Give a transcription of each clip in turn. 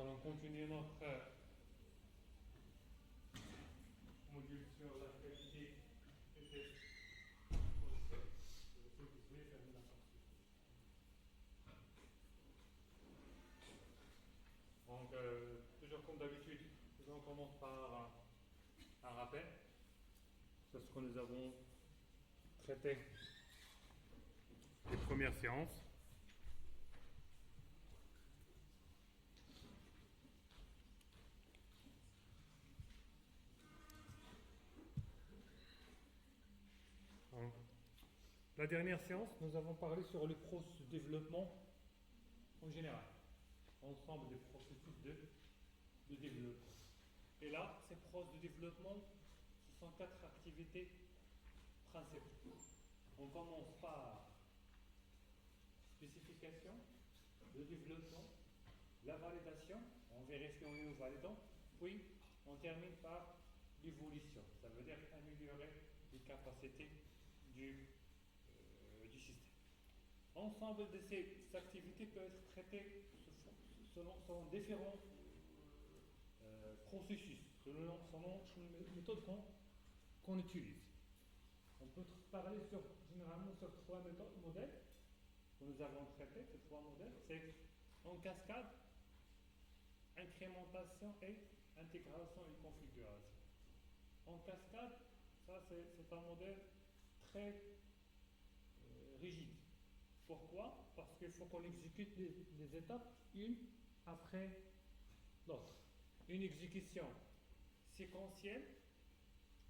allons continuer notre module sur la qualité des tests. Je vais fermer la partie. Donc, toujours comme d'habitude, on commence par un rappel. C'est ce que nous avons traité les premières séances. Donc, la dernière séance, nous avons parlé sur le processus de développement en général, ensemble des processus de développement. Et là, ces processus de développement, ce sont 4 activités principales. On commence par spécification, le développement, la validation, en vérifiant et en validant, puis on termine par l'évolution, ça veut dire améliorer les capacités du système. Ensemble de ces activités peuvent être traitées selon différents processus, selon les méthodes qu'on utilise. On peut parler généralement sur 3 modèles que nous avons traités, ces 3 modèles. C'est en cascade, incrémentation et intégration et configuration. En cascade, ça c'est un modèle très rigide. Pourquoi? Parce qu'il faut qu'on exécute les étapes une après l'autre. Une exécution séquentielle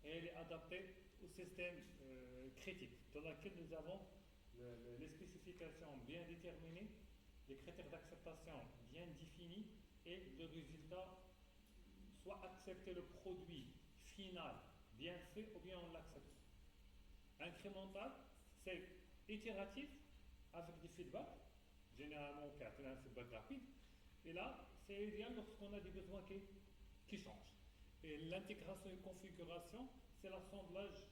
et elle est adaptée au système critique dans lequel nous avons les spécifications bien déterminées, les critères d'acceptation bien définis et le résultat, soit accepter le produit final bien fait ou bien on l'accepte. Incrémental, c'est itératif avec des feedbacks, généralement on a un feedback rapide, et là c'est idéal lorsqu'on a des besoins qui changent. Et l'intégration et configuration, c'est l'assemblage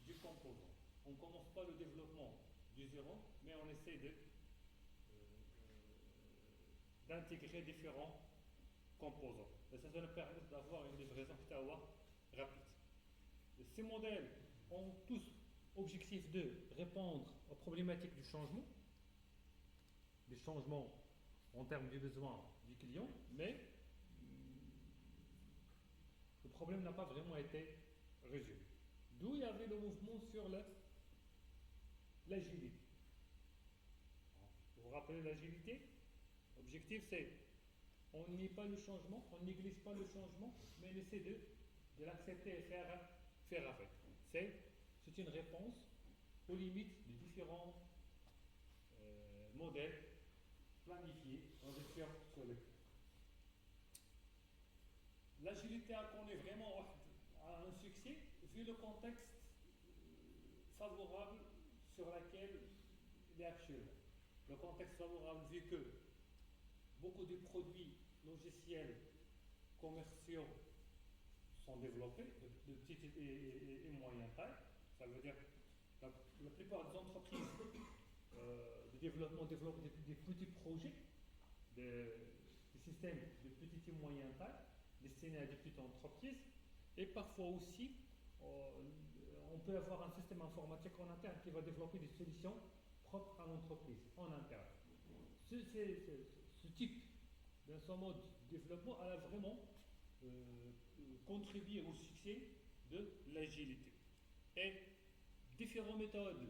du composant. On ne commence pas le développement du zéro, mais on essaie d'intégrer différents composants. Et ça nous permet d'avoir une livraison rapide. Et ces modèles ont tous objectif de répondre aux problématiques du changement, des changements en termes du besoin du client, mais le problème n'a pas vraiment été résolu. D'où il y avait le mouvement sur l'agilité. Vous vous rappelez l'agilité? L'objectif c'est, on nie pas le changement, on néglige pas le changement, mais on essaie de l'accepter et faire avec. C'est une réponse aux limites des différents modèles planifiés en gestion sur le. L'agilité a connu vraiment un succès vu le contexte favorable sur lequel il est actuel. Le contexte favorable vu que beaucoup de produits logiciels commerciaux sont développés de petite et moyenne taille. Ça veut dire que la plupart des entreprises de développement développent des petits projets, des systèmes de petite et moyenne taille destinés à des petites entreprises. Et parfois aussi, on peut avoir un système informatique en interne qui va développer des solutions propres à l'entreprise en interne. Ce type d'un mode de développement a vraiment contribué au succès de l'agilité. Et différentes méthodes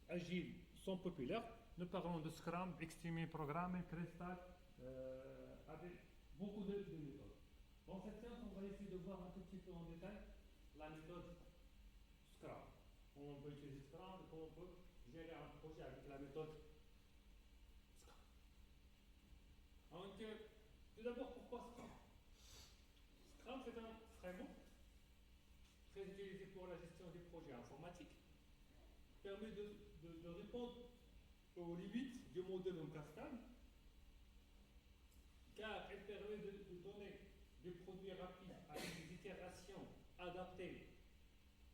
agiles sont populaires. Nous parlons de Scrum, Extreme Programming, Crystal, avec beaucoup de méthodes. Dans cette séance, on va essayer de voir un tout petit peu en détail la méthode Scrum. Comment on peut utiliser Scrum, comment on peut gérer un projet avec la méthode Scrum. Donc, tout d'abord, pourquoi Scrum? Scrum, c'est un framework très utilisé pour la gestion des projets informatiques, qui permet de répondre aux limites du modèle en cascade, car elle permet de donner des produits rapides avec des itérations adaptées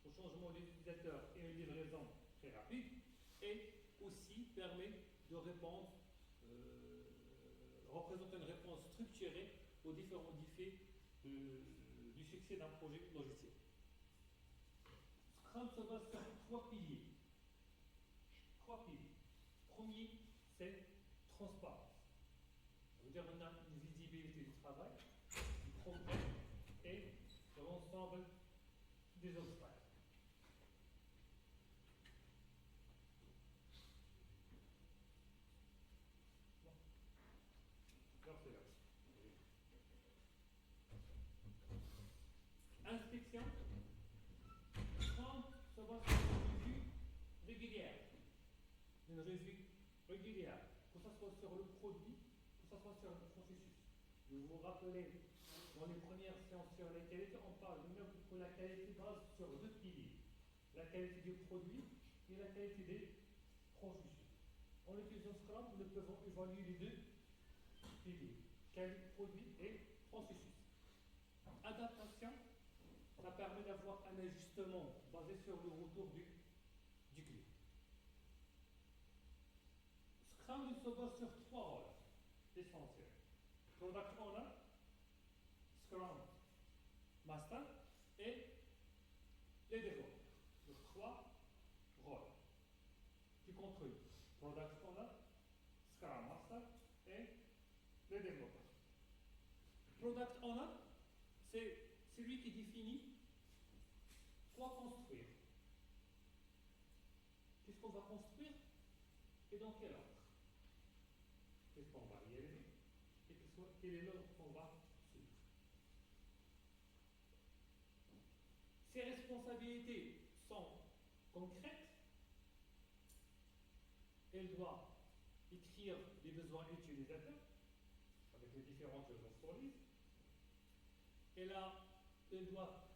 au changement de l'utilisateur et une livraison très rapide, et aussi permet de répondre représente une réponse structurée aux différents défis du succès d'un projet logiciel. Scrum se base sur trois piliers. Premier, c'est transparence. Ça veut dire qu'on a une visibilité du travail, du progrès et de l'ensemble des obstacles. Inspection. Scrum se base sur une revue régulière. Une revue régulière, que ce soit sur le produit, que ce soit sur le processus. Vous vous rappelez, dans les premières séances sur la qualité, on parle que la qualité base sur deux piliers. La qualité du produit et la qualité des processus. En utilisant Scrum, nous pouvons évaluer les deux piliers. Qualité produit et processus. Adaptation, ça permet d'avoir un ajustement basé sur le retour du client. Scrum il se base sur trois rôles essentiels. Product Owner, Scrum Master et les développeurs. Donc trois rôles qui contribuent. Product Owner, Scrum Master et les développeurs. Product Owner, c'est celui qui définit quoi construire. Qu'est-ce qu'on va construire et dans quel ordre. Qu'est-ce qu'on va réaliser et quel est l'ordre qu'on va suivre. Ces responsabilités sont concrètes. Elle doit écrire les besoins utilisateurs avec les différentes stories. Elle doit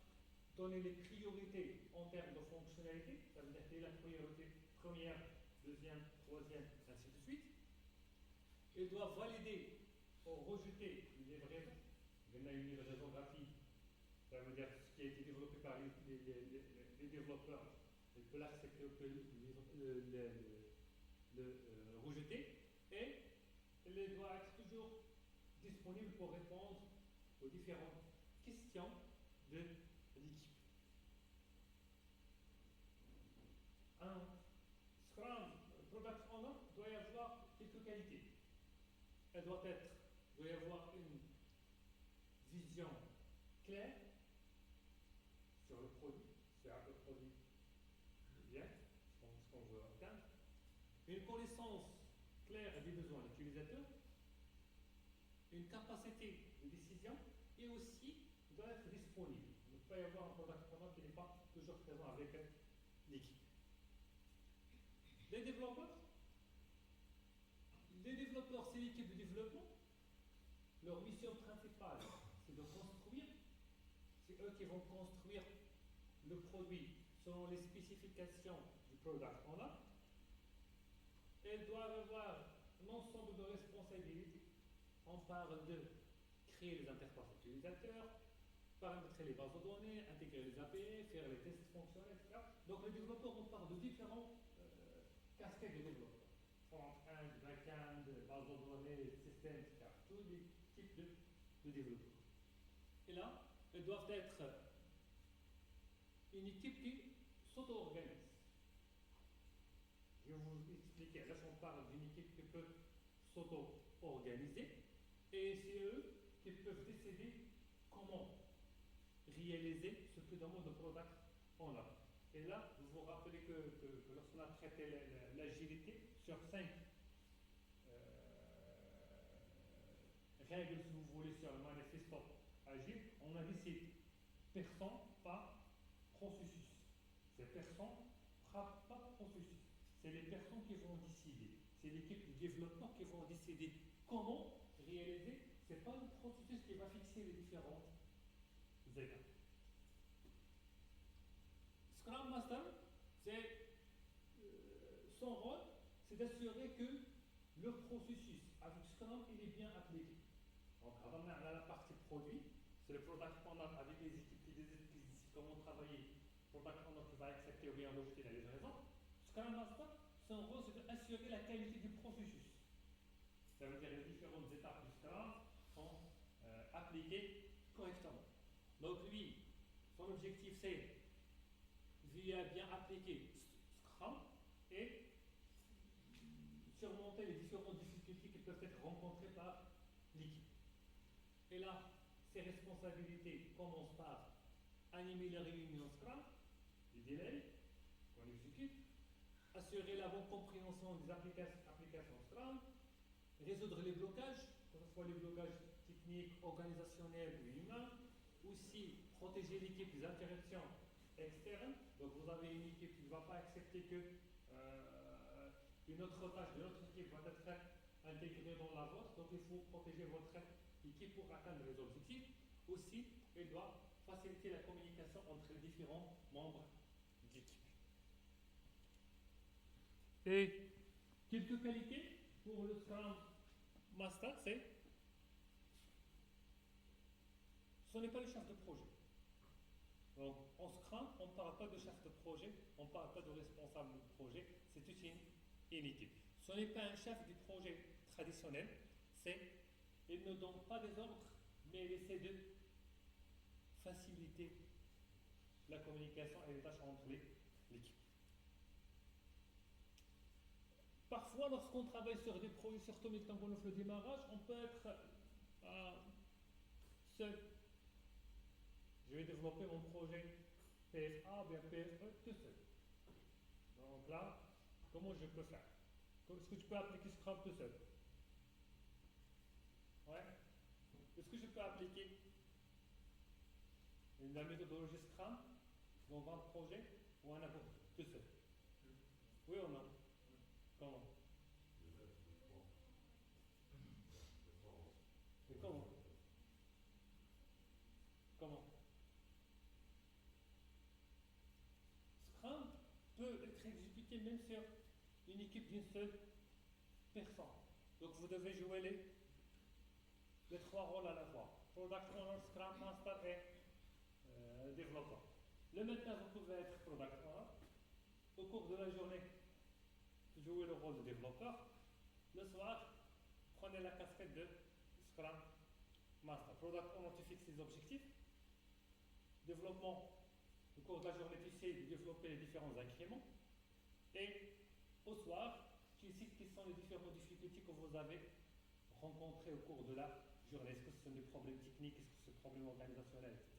donner les priorités en termes de fonctionnalité, ça veut dire quelle est la priorité première, deuxième, troisième, ainsi de suite. Elle doit valider ou rejeter une livraison. Il y en a une livraison gratuite, ça veut dire ce qui a été développé par les développeurs, elle peut l'accepter ou peut le rejeter. Et elle doit être toujours disponible pour répondre aux différentes questions de l'équipe. Un Scrum Product Owner doit y avoir quelques qualités. Il doit y avoir une vision claire sur le produit, sur le produit bien, ce qu'on veut atteindre, une connaissance claire des besoins de l'utilisateur, une capacité de décision et aussi doit être disponible. Il ne peut pas y avoir un product owner qui n'est pas toujours présent avec l'équipe. Les développeurs, c'est l'équipe de développement. Leur mission principale, c'est de construire. C'est eux qui vont construire le produit selon les spécifications du product owner. Elles doivent avoir un ensemble de responsabilités. On parle de créer les interfaces utilisateurs, paramétrer les bases de données, intégrer les API, faire les tests fonctionnels, etc. Donc les développeurs, on parle de différents casquettes de développeurs. Front-end, back-end, base de données, système, etc. Tous les types de développeurs. Et là, elles doivent être une équipe qui s'auto-organise. Je vais vous expliquer. Là, on parle d'une équipe qui peut s'auto-organiser et c'est eux qui peuvent décider comment réaliser ce que demande le product owner. Et là, vous vous rappelez que lorsqu'on a traité l'agilité sur 5 règles, si vous voulez, sur le manifeste agile, on a dit c'est personne, pas processus. C'est personne, pas processus. C'est les personnes qui vont décider. C'est l'équipe de développement qui vont décider comment réaliser. Ce n'est pas le processus qui va fixer les différentes étapes. Scrum Master, son rôle, c'est d'assurer que le processus avec Scrum il est bien appliqué. Donc, avant on a la partie produit, c'est le product owner avec les équipes qui décident comment travailler. Le product owner qui va accepter ou bien rejeter la livraison. Scrum Master, son rôle, c'est d'assurer la qualité du processus. Ça veut dire les différentes étapes du appliqué correctement. Donc lui, son objectif c'est bien appliquer Scrum et surmonter les différentes difficultés qui peuvent être rencontrées par l'équipe. Et là, ses responsabilités commencent par animer les réunions Scrum, les délais qu'on exécute, assurer la bonne compréhension des applications Scrum, résoudre les blocages, que ce soit les blocages techniques, organisationnels ou humains, aussi protéger l'équipe des interruptions externes. Donc vous avez une équipe qui ne va pas accepter que une autre tâche de notre équipe va être intégrée dans la vôtre, donc il faut protéger votre équipe pour atteindre les objectifs. Aussi, il doit faciliter la communication entre les différents membres de l'équipe. Et quelques qualités pour le Scrum Master, ce n'est pas le chef de projet. Donc, en Scrum, on ne parle pas de chef de projet, on ne parle pas de responsable de projet, c'est toute une équipe. Ce n'est pas un chef du projet traditionnel, il ne donne pas des ordres, mais il essaie de faciliter la communication et les tâches entre l'équipe. Parfois, lorsqu'on travaille sur des projets, surtout quand on fait le démarrage, on peut être seul. Je vais développer mon projet PFA, bien PFE, tout seul. Donc là, comment je peux faire? Est-ce que tu peux appliquer Scrum tout seul? Ouais. Est-ce que je peux appliquer la méthodologie Scrum dans un projet ou un abord tout seul? Oui ou non? Comment? Et comment? Comment? Scrum peut être exécuté même sur une équipe d'une seule personne. Donc vous devez jouer les trois rôles à la fois. Product Owner, Scrum Master et développeur. Le matin, vous pouvez être Product Owner. Au cours de la journée, jouez le rôle de développeur. Le soir, prenez la casquette de Scrum Master. Product Owner, tu fixes les objectifs. Développement, au cours de la journée, tu essaies de développer les différents incréments. Et au soir, tu cites quelles sont les différentes difficultés que vous avez rencontrées au cours de la journée. Est-ce que ce sont des problèmes techniques, est-ce que c'est des problèmes organisationnels, etc.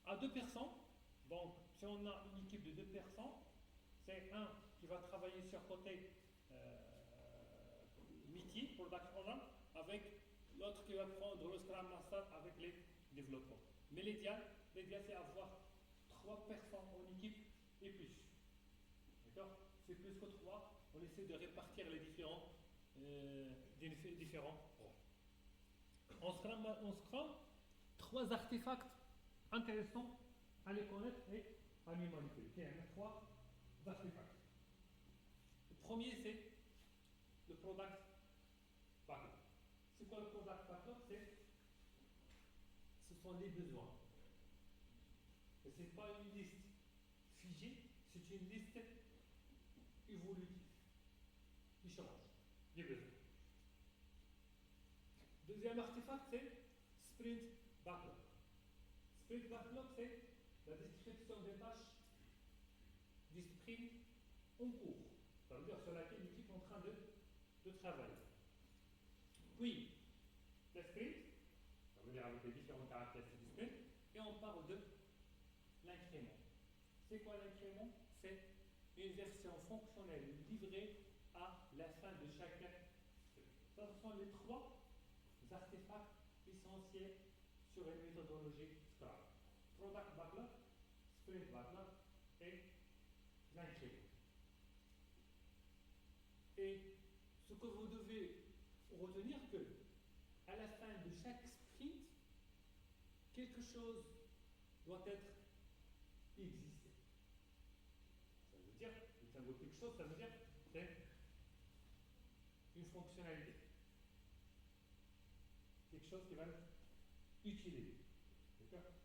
À 2 personnes, donc si on a une équipe de 2 personnes, c'est un qui va travailler sur côté métier, product owner, avec l'autre qui va prendre le Scrum Master avec les développeurs. Mais l'idéal c'est avoir 3 personnes en équipe et plus. D'accord? C'est plus que 3, on essaie de répartir les différents rôles. En Scrum, 3 artefacts intéressants à les connaître et à les manipuler. Il y a 3 artefacts. Le premier, c'est le Product Backlog. C'est quoi le Product Backlog? Ce sont les besoins. Et ce n'est pas une liste figée, c'est une liste évolutive qui change des besoins. Deuxième artefact, c'est Sprint Backlog. Sprint Backlog, c'est la description des tâches du sprint en cours. Ça veut dire sur laquelle l'équipe est en train de travailler. Puis, le sprint, ça veut dire avec les différentes caractéristiques du sprint, et on parle de l'incrément. C'est quoi l'incrément? C'est une version fonctionnelle livrée à la fin de chaque sprint. Ce sont les 3 artefacts essentiels sur une méthodologie Scrum. Product Backlog, Sprint Backlog et l'incrément. Et ce que vous devez retenir que à la fin de chaque sprint, quelque chose doit être existé. Ça veut dire, quelque chose, ça veut dire c'est une fonctionnalité. Quelque chose qui va être utilisé.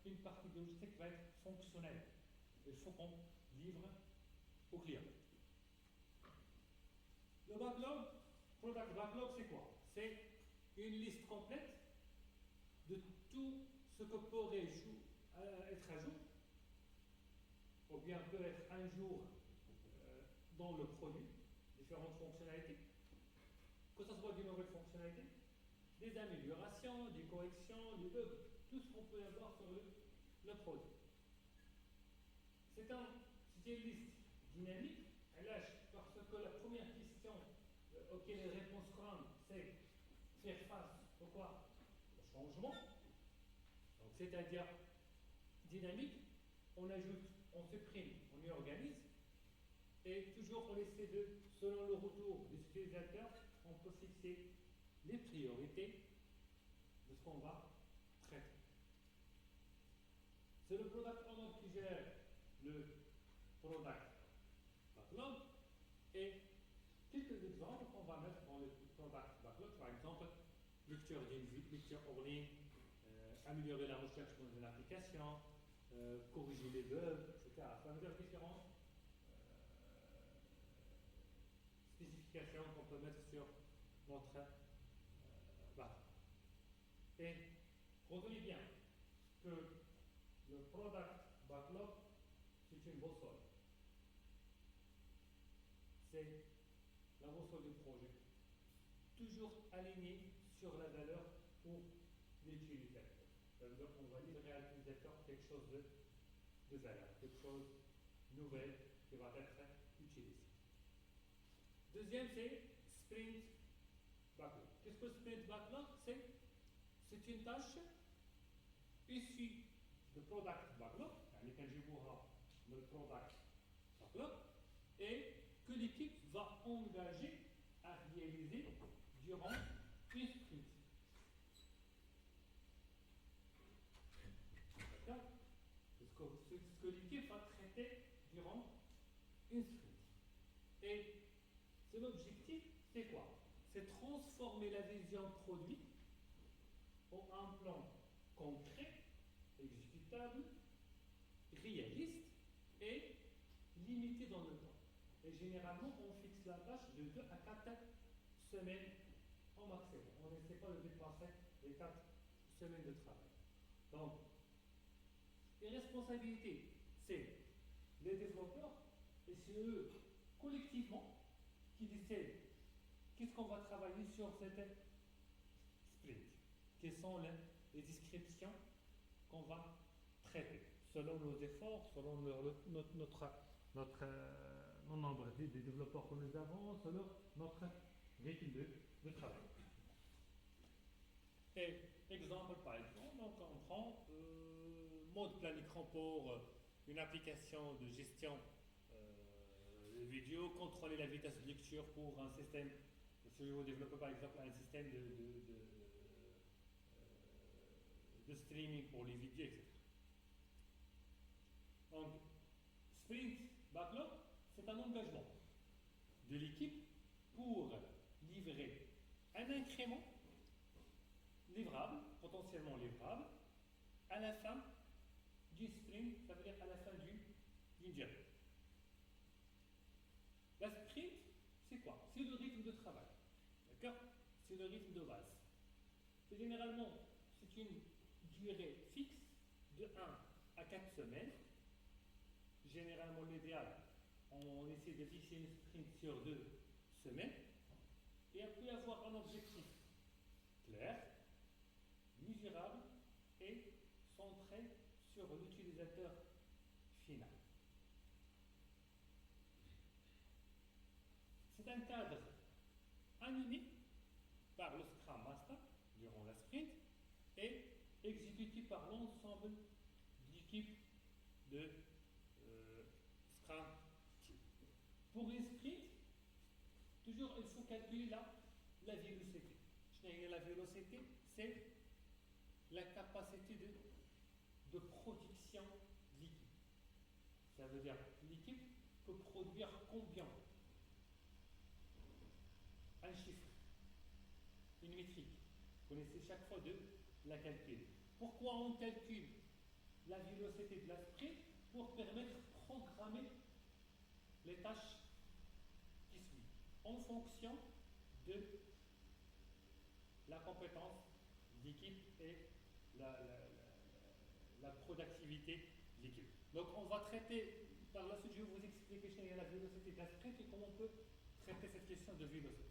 Une partie de l'objectif va être fonctionnelle. Il faut qu'on livre au client. Le backlog, product backlog, c'est quoi? C'est une liste complète de tout ce que pourrait être à jour, ou bien peut être un jour dans le produit, différentes fonctionnalités, que ce soit des nouvelles fonctionnalités, des améliorations, des corrections, des bugs, tout ce qu'on peut avoir sur le produit. C'est une liste dynamique, parce que la première question auquel les réponses Scrum, c'est faire face au quoi? Au changement. Donc, c'est-à-dire dynamique, on ajoute, on supprime, on y organise, et toujours on essaie de, selon le retour des utilisateurs, on peut fixer les priorités de ce qu'on va traiter. C'est le product owner qui gère le product backlog et quelques exemples qu'on va mettre dans le product backlog, par exemple, lecture hors ligne, améliorer la recherche dans une application, corriger les bugs, etc. Ça veut dire différentes spécifications qu'on peut mettre sur notre backlog. Et retenez bien que le product backlog, c'est une boussole. C'est la boussole du projet. Toujours aligné sur la valeur pour l'utilisateur. Ça veut dire qu'on va livrer à l'utilisateur quelque chose de valeur, quelque chose de nouvelle qui va être utilisé. Deuxième, c'est sprint backlog. Qu'est-ce que sprint backlog? C'est une tâche issue de product backlog, le product backlog, et que l'équipe va engager à réaliser durant une sprint. D'accord? Ce que l'équipe va traiter durant une sprint. Et l'objectif, c'est quoi? C'est transformer la vision produit en un plan concret, exécutable, réaliste et limité dans le temps. Et généralement, on fixe la tâche de 2 à 4 semaines au maximum. On n'essaie pas de dépasser les 4 semaines de travail. Donc, les responsabilités, c'est les développeurs et c'est eux, collectivement, qui décident qu'est-ce qu'on va travailler sur cette sprint. Quelles sont les descriptions qu'on va traiter selon nos efforts, selon notre nombre des développeurs que nous avons, selon notre rythme de travail. Et exemple par exemple, donc on prend mode plan écran pour une application de gestion de vidéo, contrôler la vitesse de lecture pour un système, si je veux développer par exemple un système de streaming pour les vidéos, etc. Donc, sprint backlog, c'est un engagement de l'équipe pour livrer un incrément livrable, potentiellement livrable, à la fin du sprint, ça veut dire à la fin du job. La sprint, c'est quoi? C'est le rythme de travail. D'accord? C'est le rythme de base. C'est généralement, c'est une durée fixe de 1 à 4 semaines. Généralement, l'idéal, on essaie de fixer une sprint sur 2 semaines. Et on peut avoir un objectif clair, mesurable et centré sur l'utilisateur final. C'est un cadre animé par le Scrum Master durant la sprint et exécuté par l'ensemble de l'équipe de Scrum Team. Pour une sprint, toujours il faut calculer la vélocité. La vélocité, c'est la capacité de production de l'équipe. Ça veut dire que l'équipe peut produire combien? Un chiffre, une métrique. Vous connaissez chaque fois de la calculer. Pourquoi on calcule la vélocité de la sprint? Pour permettre de programmer les tâches qui suivent en fonction de la compétence d'équipe et la productivité de l'équipe. Donc on va traiter, par la suite je vais vous expliquer chez la vélocité de la sprint et comment on peut traiter cette question de vélocité.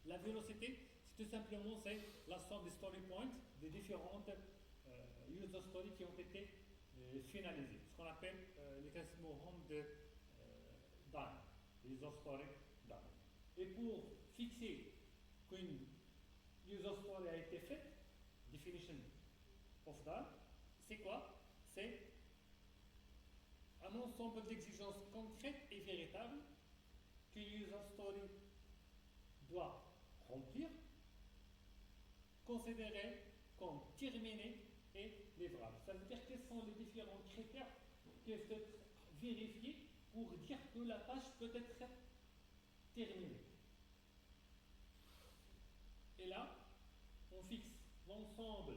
La vélocité, c'est tout simplement la somme des story points des différentes user stories qui ont été finalisées, ce qu'on appelle les classements home de done, les user stories done. Et pour fixer qu'une user story a été faite, definition of done, c'est quoi? C'est un ensemble d'exigences concrètes et véritables qu'une user story doit remplir, considérées comme terminées et livrables. Ça veut dire quels sont les différents critères qui peuvent être vérifiés pour dire que la tâche peut être terminée. Et là, on fixe l'ensemble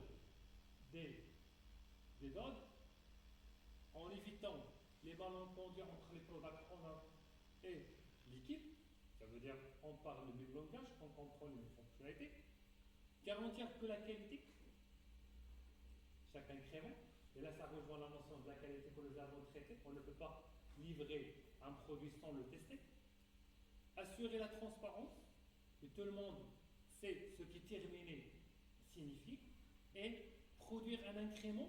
des dogs en évitant les malentendus entre les product owners et l'équipe. Ça veut dire on parle le même langage, on contrôle une fonctionnalité. Garantir que la qualité, chaque incrément, et là ça rejoint la notion de la qualité que nous avons traitée, on ne peut pas livrer un produit sans le tester. Assurer la transparence, que tout le monde sait ce qui terminé signifie, et produire un incrément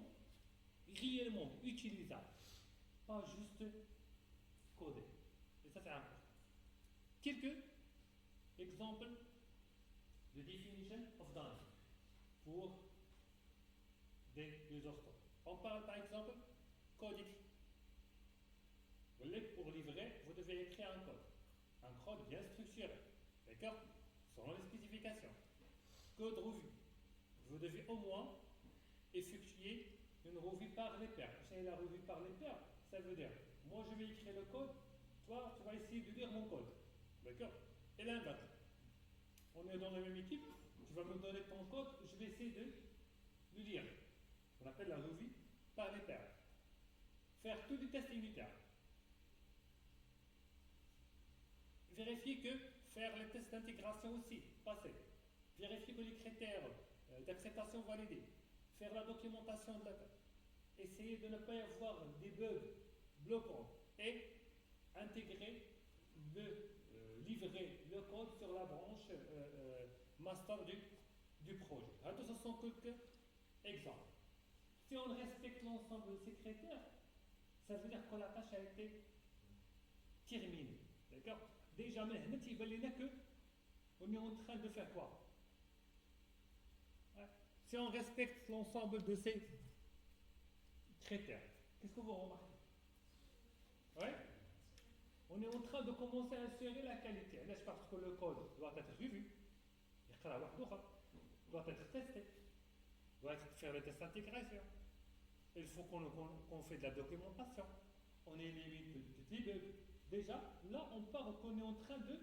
réellement utilisable, pas juste codé. Et ça c'est important. Quelques exemples de definition of done pour des user stories. On parle par exemple code écrit. Pour livrer, vous devez écrire un code. Un code bien structuré, d'accord? Selon les spécifications. Code revue. Vous devez au moins effectuer une revue par les pairs. Vous savez, la revue par les pairs, ça veut dire, moi je vais écrire le code, toi tu vas essayer de lire mon code. D'accord? Et l'inverse. On est dans la même équipe, tu vas me donner ton code, je vais essayer de le lire. On appelle la revue par les pairs. Faire tous les tests unitaires. Vérifier que faire les tests d'intégration aussi, passer. Vérifier que les critères d'acceptation validés. Faire la documentation de la tâche. Essayer de ne pas y avoir des bugs bloquants et intégrer livrer le code sur la branche master du projet. Alors, ce sont quelques exemples. Si on respecte l'ensemble de ces critères, ça veut dire que la tâche a été terminée. D'accord? Déjà, mais il va dire que on est en train de faire quoi? Ouais. Si on respecte l'ensemble de ces critères, qu'est-ce que vous remarquez? Ouais? On est en train de commencer à assurer la qualité. N'est-ce pas? Parce que le code doit être revu, doit être testé, doit faire les tests d'intégration. Il faut qu'on fait de la documentation. On élimine toutes les bugs. Déjà, là, on part qu'on est en train de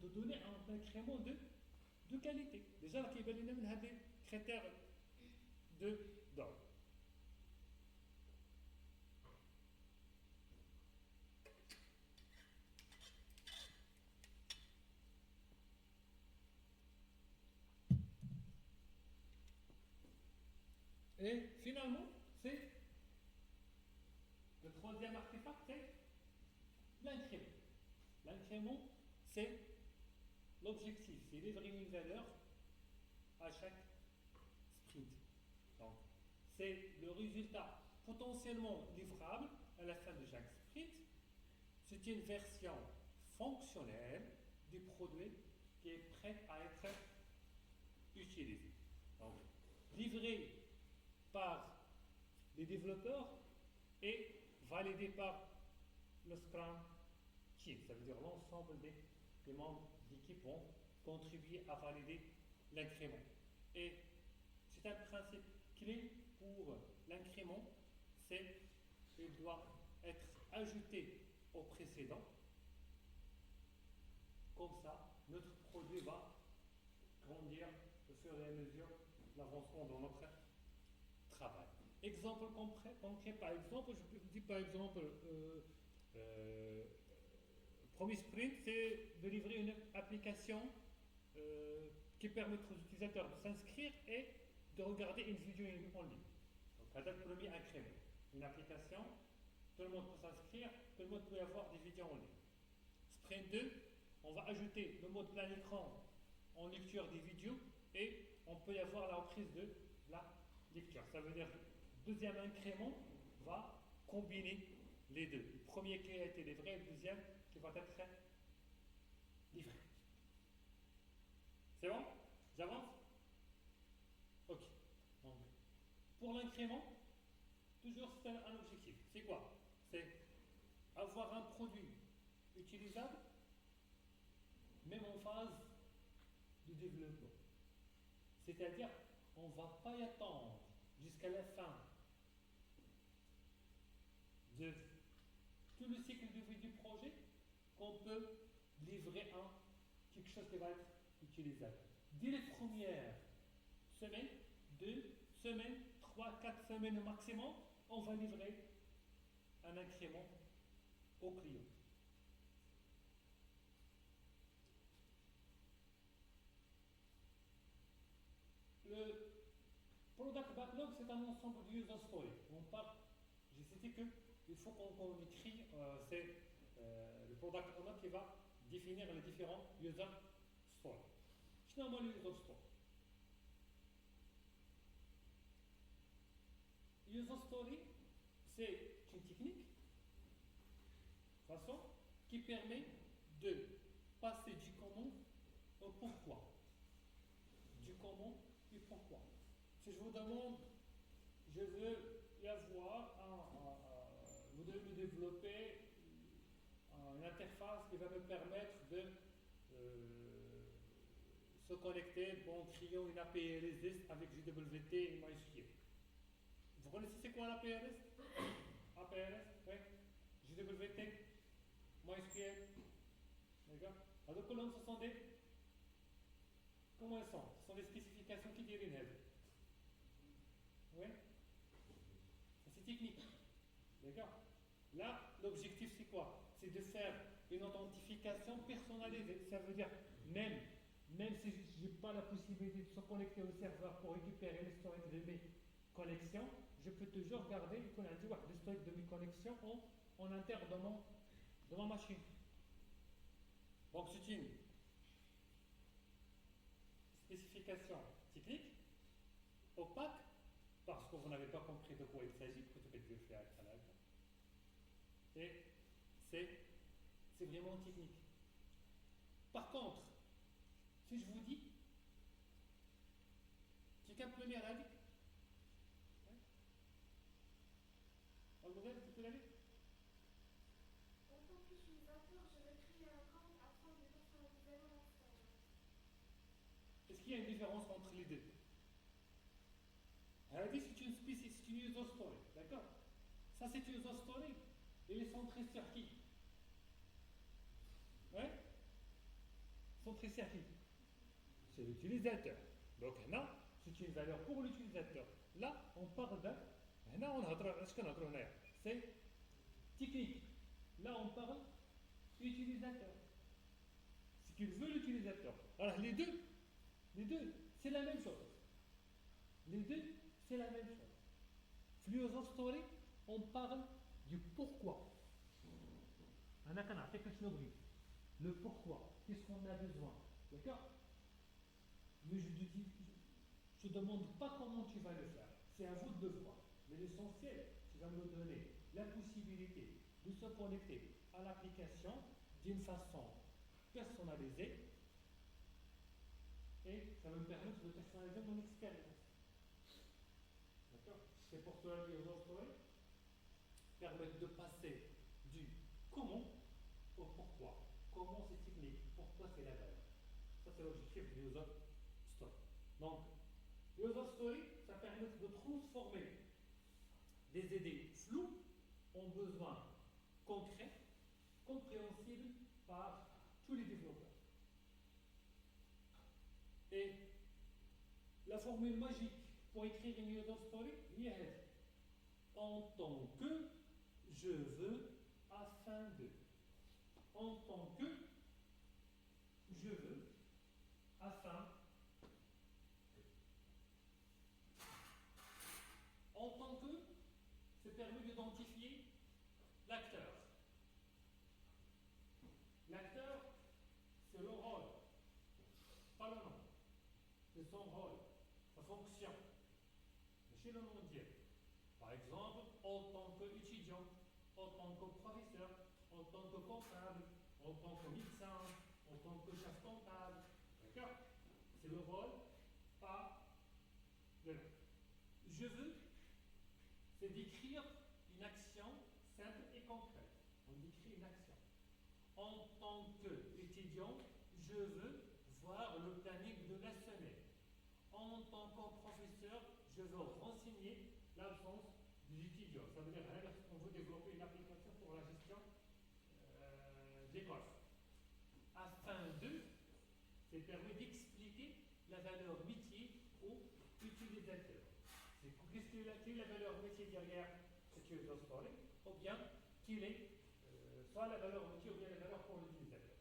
donner un incrément de qualité. Déjà, là, il y a des critères d'ordre. Et finalement, c'est le troisième artefact, c'est l'incrément. L'incrément, c'est l'objectif, c'est livrer une valeur à chaque sprint. Donc, c'est le résultat potentiellement livrable à la fin de chaque sprint. C'est une version fonctionnelle du produit qui est prêt à être utilisé. Donc, livré par les développeurs et validé par le Scrum Team. Ça veut dire l'ensemble des membres d'équipe vont contribuer à valider l'incrément. Et c'est un principe clé pour l'incrément, c'est qu'il doit être ajouté au précédent. Comme ça, notre produit va grandir au fur et à mesure de l'avancement dans notre travail. Exemple concret, par exemple, je dis par exemple, premier sprint, c'est de livrer une application qui permet aux utilisateurs de s'inscrire et de regarder une vidéo en ligne. Donc, c'est le premier incrément. Une application, tout le monde peut s'inscrire, tout le monde peut avoir des vidéos en ligne. Sprint 2, on va ajouter le mode plein écran en lecture des vidéos et on peut y avoir la reprise de la lecture. Ça veut dire que le deuxième incrément va combiner les deux. Le premier qui a été livré et le deuxième qui va être livré. C'est bon? J'avance? Ok. Donc, pour l'incrément, toujours c'est un objectif. C'est quoi? C'est avoir un produit utilisable, même en phase de développement. C'est-à-dire, on ne va pas y attendre jusqu'à la fin de tout le cycle de vie du projet qu'on peut livrer quelque chose qui va être utilisable. Dès les premières semaines, 2 semaines, 3, 4 semaines au maximum, on va livrer un incrément au client. Le product backlog, c'est un ensemble de user story. J'ai cité qu'il faut qu'on écrit, c'est le product owner qui va définir les différents user stories. Finalement, les user stories. User story, c'est une technique, façon, qui permet de passer du comment au pourquoi. Du comment et pourquoi. Si je vous demande, je veux y avoir vous devez me développer une interface qui va me permettre de se connecter en créant une API REST avec JWT et MySQL. Vous connaissez c'est quoi l'API REST? API REST, oui. JWT, MySQL. D'accord? Alors, colonnes, ce sont des. Comment elles sont? Ce sont des spécifications qui dérivent. Oui? C'est technique. D'accord? Là, l'objectif, c'est quoi? C'est de faire une authentification personnalisée. Ça veut dire, même si je n'ai pas la possibilité de se connecter au serveur pour récupérer l'historique de mes connexions, je peux toujours garder l'historique de mes connexions en interne dans ma machine. Donc, c'est une spécification technique, opaque, parce que vous n'avez pas compris de quoi il s'agit, peut-être que je fais à l'âge. Et c'est vraiment technique. Par contre, si je vous dis, quelqu'un peut lire la vie? On vous aide, tu peux la lire? En tant qu'utilisateur, je vais créer un compte afin de personnaliser mon expérience. Est-ce qu'il y a une différence entre les deux? Elle a dit c'est une user story, d'accord? Ça c'est une user story. Elle est centrée sur qui? Ouais? Centrée sur qui? C'est l'utilisateur. Donc là, c'est une valeur pour l'utilisateur. Là, on parle d'un. C'est technique. Là, on parle utilisateur. Ce qu'il veut l'utilisateur. Alors les deux, c'est la même chose. Les deux, c'est la même chose. User story, on parle du pourquoi. Le pourquoi. Qu'est-ce qu'on a besoin? D'accord? Mais je ne demande pas comment tu vas le faire. C'est à vous de le voir. Mais l'essentiel, tu vas me donner la possibilité de se connecter à l'application d'une façon personnalisée et ça va me permettre de personnaliser mon expérience. D'accord? C'est pour cela que les user stories permettent de passer du comment au pourquoi. Comment c'est technique, pourquoi c'est la valeur. Ça c'est l'objectif du user story. Donc, user story, ça permet de transformer des idées floues en besoins concrets, compréhensibles par tous les développeurs. Et la formule magique pour écrire une user story, est en tant que je veux, afin de. En tant que je veux, afin de. c'est son rôle, sa fonction. Chez le mondial, par exemple, en tant qu'étudiant, en tant que professeur, en tant que comptable, en tant que médecin, en tant que chef comptable, d'accord? C'est le rôle, pas de l'autre. Je veux, c'est d'écrire une action simple et concrète. On décrit une action. En tant qu'étudiant, je veux voir le planning de la semaine. En tant que professeur, je veux renseigner l'absence des étudiants. Ça veut dire qu'on veut développer une application pour la gestion des coffres. Afin de, c'est permet d'expliquer la valeur métier aux utilisateurs. Quelle est la valeur métier derrière cette user story, ou bien quelle est soit la valeur métier ou bien la valeur pour l'utilisateur.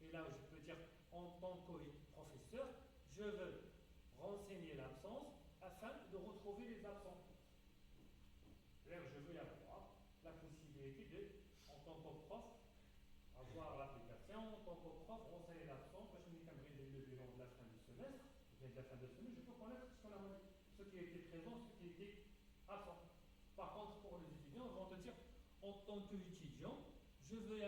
Et là, je peux dire, en tant que professeur, je veux renseigner l'absence afin de retrouver les absents. C'est-à-dire, je veux avoir la possibilité de, en tant que prof, avoir l'application, en tant que prof, renseigner l'absence, parce que je me le bilan de la fin du semestre, ou bien de la fin de semaine, je peux connaître ce qui a été présent, ce qui a été absent. Par contre, pour les étudiants, ils vont te dire, en tant qu'étudiant, je veux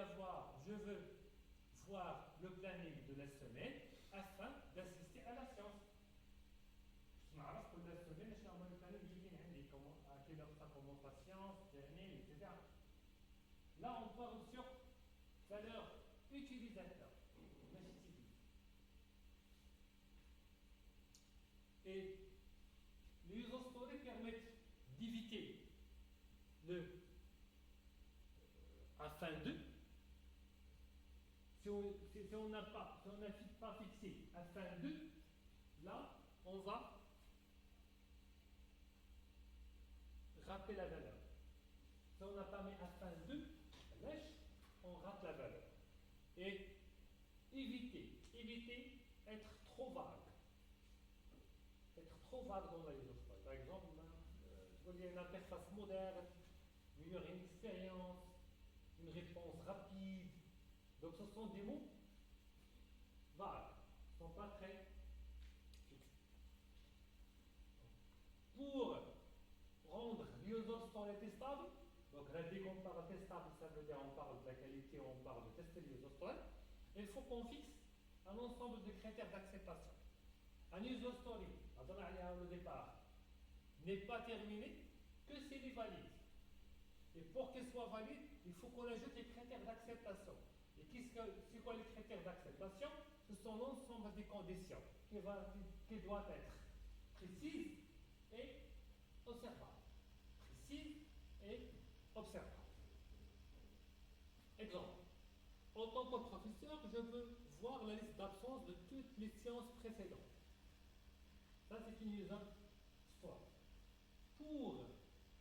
voir le planning de la semaine afin d'assister à la séance. Je m'arrête que la semaine, je vais le planning à quelle heure ça commence la séance, etc. Là, on parle sur valeur utilisateur. Et les user stories permettent d'éviter le afin de. Si on n'a pas fixé afin de, là, on va rater la valeur. Si on n'a pas mis afin de, on rate la valeur. Et éviter être trop vague. Être trop vague dans la user story. Par exemple, il y a une interface moderne, il y aura une expérience, une réponse rapide. Donc ce sont des mots vagues, ils ne sont pas très fixes. Pour rendre l'user story testable, donc là dès qu'on parle de testable, ça veut dire on parle de la qualité, on parle de tester l'user story, il faut qu'on fixe un ensemble de critères d'acceptation. Un user story, au départ, n'est pas terminé que s'il est valide. Et pour qu'il soit valide, il faut qu'on ajoute les critères d'acceptation. Et c'est quoi les critères d'acceptation? Ce sont l'ensemble des conditions qui doivent être précises et observables. Précises et observables. Exemple. En tant que professeur, je veux voir la liste d'absence de toutes les séances précédentes. Ça, c'est une user story. Pour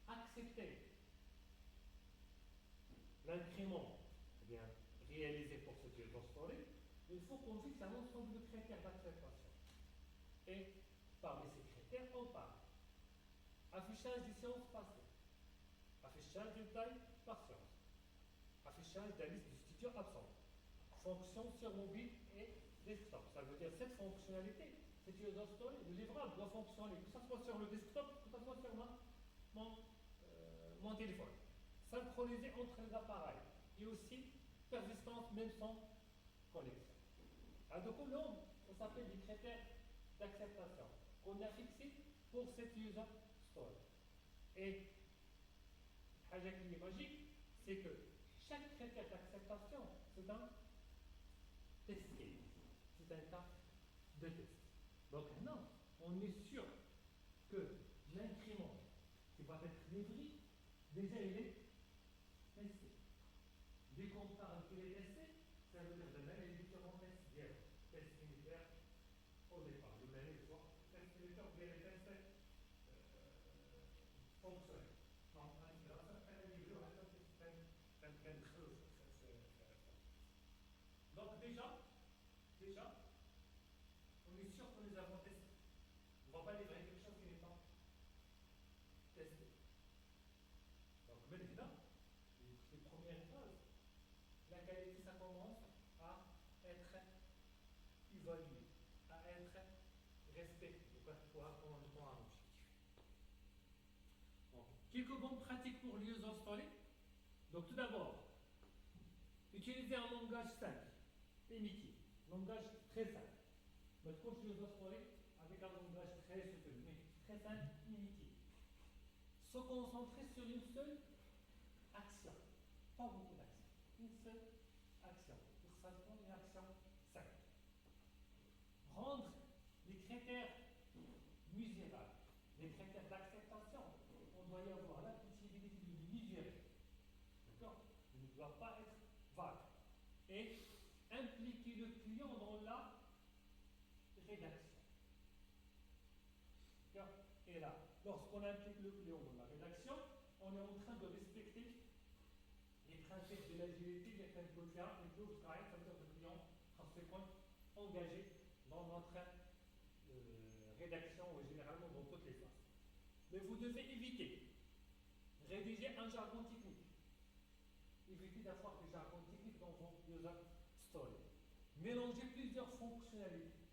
accepter l'incrément réalisé pour cette user story, il faut qu'on fixe un ensemble de critères d'acceptation. Et parmi ces critères, on parle affichage des séances passées, affichage de taille par séance, affichage de la liste d'étudiants absents, fonction sur mobile et desktop. Ça veut dire cette fonctionnalité, cette user story, le livrable doit fonctionner, que ce soit sur le desktop, que ce soit sur mon téléphone. Synchroniser entre les appareils et aussi persistance même sans connexion. Donc ça s'appelle des critères d'acceptation qu'on a fixés pour cette user story. Et ce qui est magique, c'est que chaque critère d'acceptation, c'est un test case, c'est un cas de test. Donc maintenant, on est sûr que l'incrément qui va être livré, déjà il est testé. Dès qu'on parle qu'il est testé, ça veut dire de même les différents tests viennent. Test unitaire au départ. Le même soit test unitaire ou bien les tests fonctionnels. Donc, donc déjà, on est sûr que nous avons testé. On ne va pas livrer quelque chose qui n'est pas testé. Donc maintenant, les premières phases, la qualité, ça commence à être évaluée, à être respectée. répertoire en même temps un objectif. Donc, quelques bonnes pratiques pour l'user story. Donc tout d'abord, utilisez un langage simple, primitif, langage très simple. Votre coach user story avec un langage très soutenu, mais très simple, primitif. Se concentrer sur une seule action, pas beaucoup d'actions, une seule action. Pour ça, une action simple. Rendre les critères mesurables, les critères d'acceptation. On doit y avoir la possibilité de les mesurer. D'accord? Il ne doit pas être vague. Et impliquer le client dans la rédaction. D'accord? Et là, lorsqu'on implique le client dans la rédaction, on est en train de respecter les principes de l'agilité, les principes de faire, les blue sky, c'est-à-dire le client conséquent engagé dans notre rédaction ou généralement dans toutes les phases. Mais vous devez éviter rédiger un jargon technique. Évitez d'avoir des jargons techniques dans vos user story. Mélangez plusieurs fonctionnalités.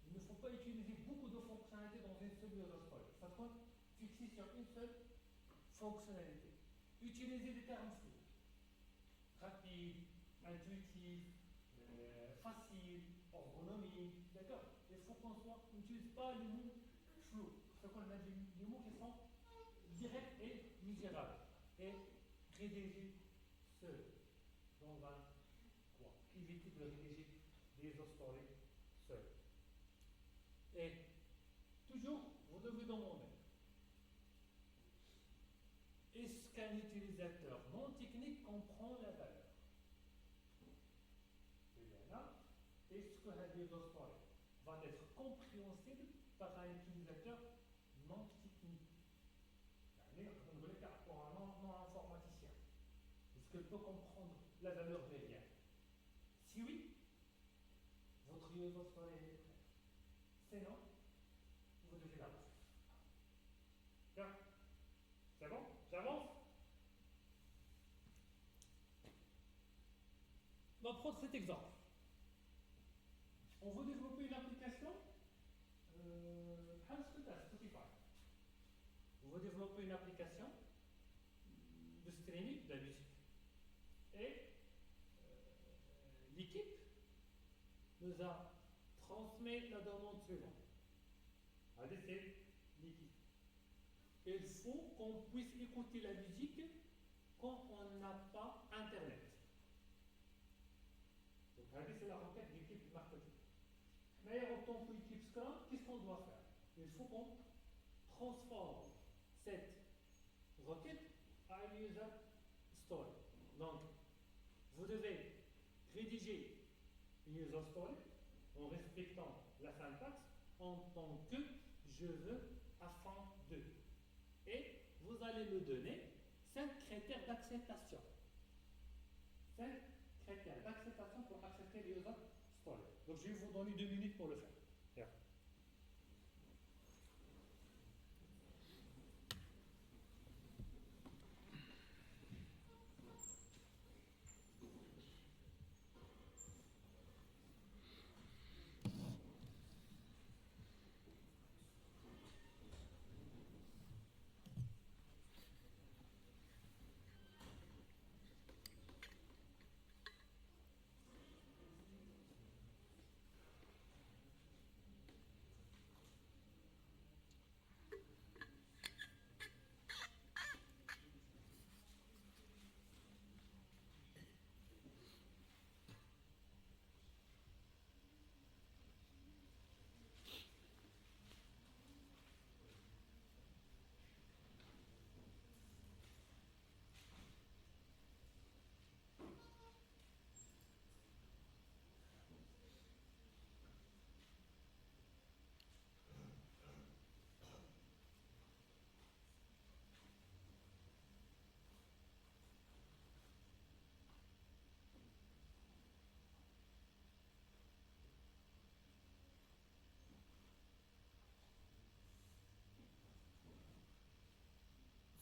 Il ne faut pas utiliser beaucoup de fonctionnalités dans une seule user story. Ça compte fixer sur une seule fonctionnalité. Utilisez des termes flous. Rapide, intuitif, facile, ergonomique, d'accord? Il faut qu'on n'utilise pas les mots flous. Il faut qu'on ait des mots qui sont directs et mesurables. Et rédiger seul dans un coin. Évitez de rédiger des stories seul. Et toujours, vous devez demander est-ce qu'un utilisateur non technique comprend la valeur? Et là, est-ce que la user story va être compréhensible par un utilisateur non technique? Pour un non-informaticien. Est-ce qu'il peut comprendre la valeur derrière? Si oui, votre user story est prêt. Sinon, vous devez l'avancer. Bien. C'est bon? J'avance? On va prendre cet exemple. On veut développer une application Spotify. On veut développer une application de streaming de la musique. Et l'équipe nous a transmis la demande suivante. Allez, c'est l'équipe. Il faut qu'on puisse écouter la musique quand on n'a pas Internet. Donc, c'est la requête d'équipe marketing. Mais en tant qu'équipe Scrum, qu'est-ce qu'on doit faire? Il faut qu'on transforme cette requête à une user story. Donc, vous devez rédiger une user story en respectant la syntaxe en tant que je veux afin de. Et vous allez me donner 5 critères d'acceptation. 5 critères d'acceptation pour accepter les user story. Donc, je vais vous donner 2 minutes pour le faire. Yeah.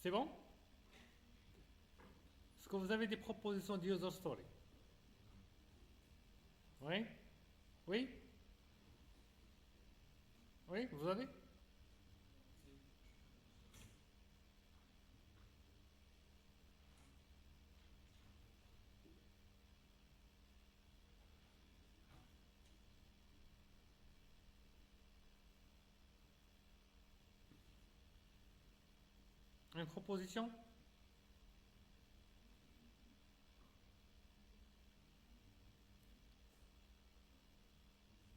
C'est bon? Est-ce que vous avez des propositions de user story? Oui? Oui? Oui? Oui, vous avez? Une proposition?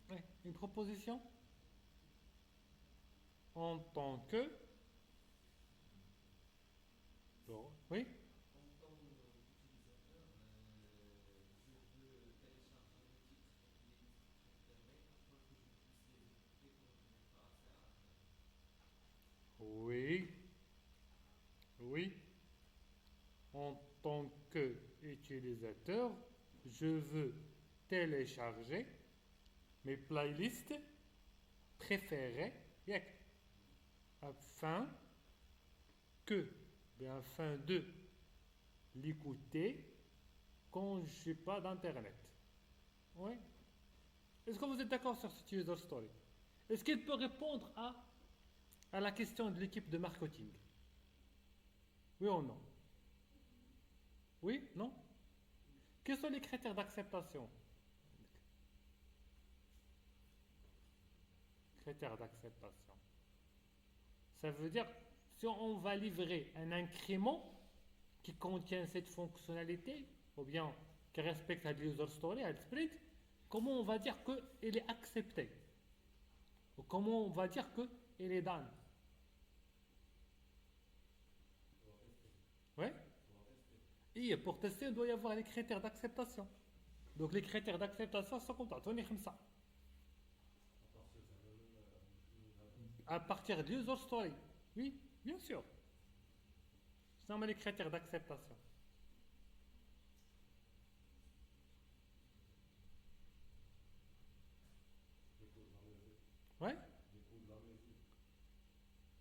Oui, une proposition? En tant que... Bon, oui? Oui, oui. En tant qu'utilisateur, je veux télécharger mes playlists préférées yak, afin que, bien, afin de l'écouter quand je n'ai pas d'internet. Oui. Est-ce que vous êtes d'accord sur cette user story? Est-ce qu'il peut répondre à la question de l'équipe de marketing? Oui ou non? Oui? Non? Quels sont les critères d'acceptation? Critères d'acceptation. Ça veut dire, si on va livrer un incrément qui contient cette fonctionnalité, ou bien qui respecte la user story, le split, comment on va dire qu'il est accepté? Ou comment on va dire qu'il est done? Oui? Et pour tester, il doit y avoir les critères d'acceptation. Donc les critères d'acceptation sont comme ça. À partir de user story. Oui, bien sûr. C'est les critères d'acceptation. Ouais?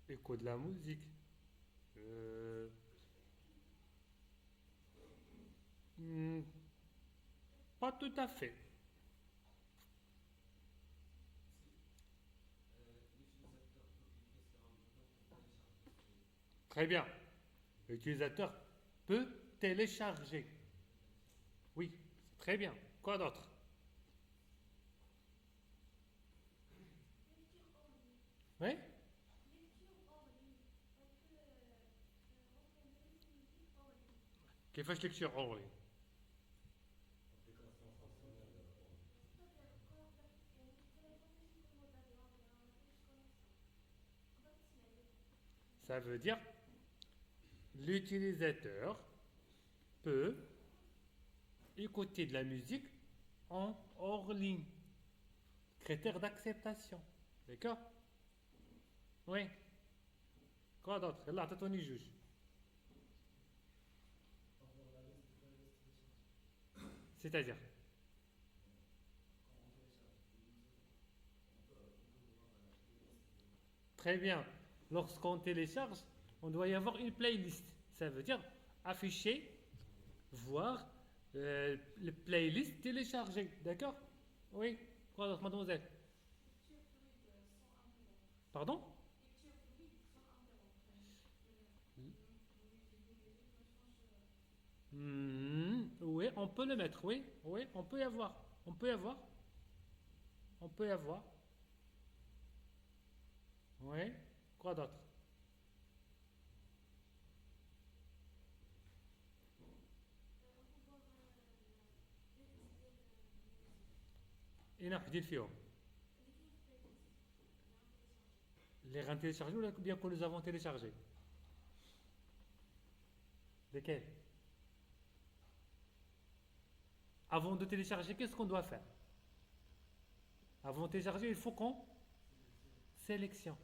Écho de la musique. Euh, hmm, Pas tout à fait. Très bien. L'utilisateur peut télécharger. Oui, très bien. Quoi d'autre? Oui? كيفاش lecture en ligne? Ça veut dire l'utilisateur peut écouter de la musique en hors ligne. Critère d'acceptation. D'accord? Oui. Quoi d'autre? Là, t'as juge. C'est-à-dire? Très bien. Lorsqu'on télécharge, on doit y avoir une playlist. Ça veut dire afficher, voir le playlist téléchargé. D'accord? Oui. Quoi d'autre, mademoiselle? Pardon? Oui, on peut le mettre. Oui, oui, on peut y avoir. On peut y avoir. On peut y avoir. Oui. Quoi d'autre? Et non, les reins téléchargés ou bien que nous avons téléchargés? Lesquels? Avant de télécharger, qu'est-ce qu'on doit faire? Avant de télécharger, il faut qu'on sélectionner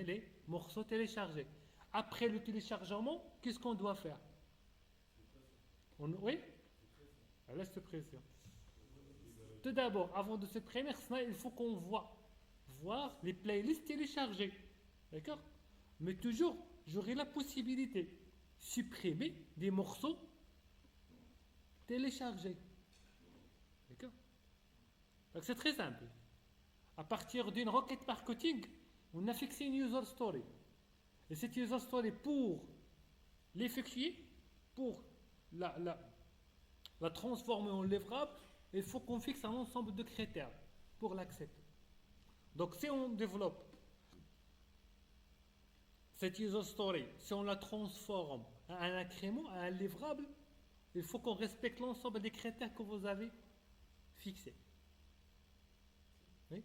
les morceaux téléchargés. Après le téléchargement, qu'est-ce qu'on doit faire? Oui? Laisse te pression. Tout d'abord, avant de se prévenir, il faut qu'on voir les playlists téléchargées. D'accord? Mais toujours, j'aurai la possibilité de supprimer des morceaux téléchargés. D'accord? Donc c'est très simple. à partir d'une requête marketing, on a fixé une user story. Et cette user story, pour l'effectuer, pour la transformer en livrable, il faut qu'on fixe un ensemble de critères pour l'accepter. Donc si on développe cette user story, si on la transforme à un incrément, à un livrable, il faut qu'on respecte l'ensemble des critères que vous avez fixés. Oui?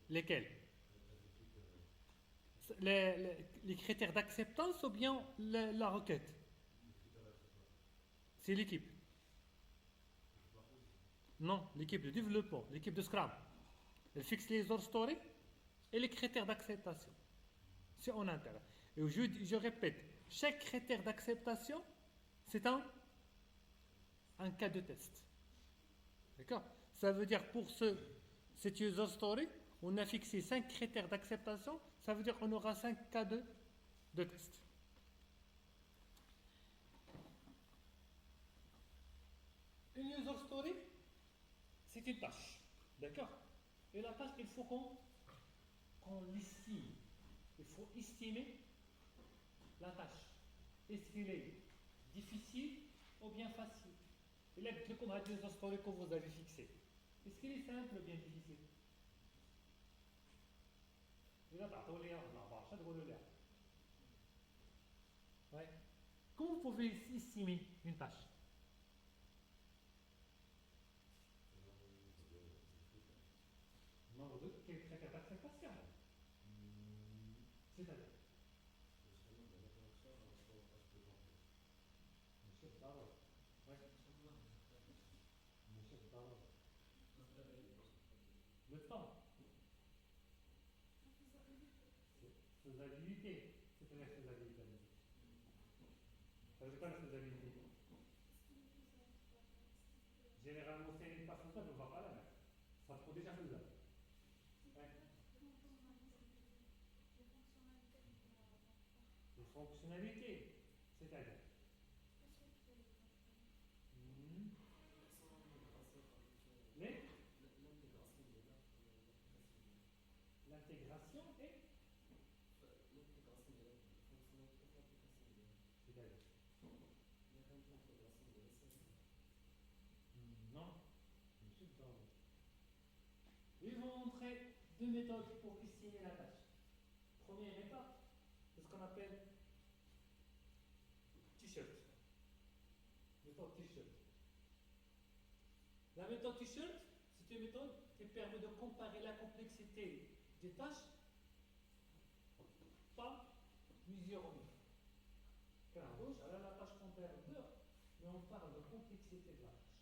Lesquels? Les critères d'acceptance ou bien la requête? C'est l'équipe. Non, l'équipe de développement, l'équipe de Scrum. Elle fixe les user stories et les critères d'acceptation. C'est en interne. Et je répète, chaque critère d'acceptation, c'est un cas de test. D'accord? Ça veut dire pour cette user story, on a fixé 5 critères d'acceptation, ça veut dire qu'on aura 5 cas de test. Une user story, c'est une tâche. D'accord? Et la tâche, il faut qu'on l'estime. Il faut estimer la tâche. Est-ce qu'elle est difficile ou bien facile? Et là, comme la user story que vous avez fixée, est-ce qu'elle est simple ou bien difficile? Ouais. Comment vous pouvez estimer une tâche? Nombre de critères d'acceptation. C'est-à-dire le temps, faisabilité, c'est la faisabilité. Ça veut dire quoi la faisabilité? Généralement, si elle n'est pas faisable, on ne va pas la mettre. Ça trouve déjà faisable. Ouais. Les fonctionnalités, c'est-à-dire l'intégration et c'est-à-dire non, monsieur Darwin. Ils vont montrer 2 méthodes pour estimer la tâche. Première étape, c'est ce qu'on appelle t-shirt. Méthode t-shirt. La méthode t-shirt, c'est une méthode qui permet de comparer la complexité des tâches par mesure en heure. Car à gauche, elle a la tâche qu'on perd d'heure, mais on parle de complexité de la tâche.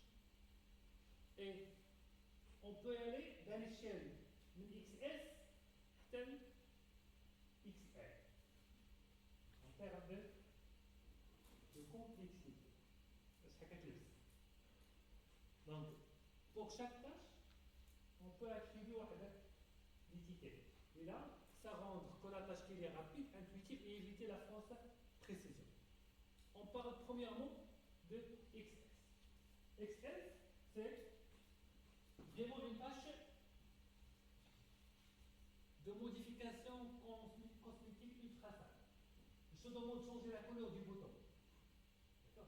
Et on peut aller dans l'échelle de XS tel XR en termes de complexité. Donc, pour chaque tâche, on peut attribuer l'étiquette. Et là, ça rend que la tâche qui est rapide, intuitive et éviter la fausse précision. On parle premièrement de XS. XS, c'est vraiment une tâche de modification cosmétique ultra simple. Je demande de changer la couleur du bouton.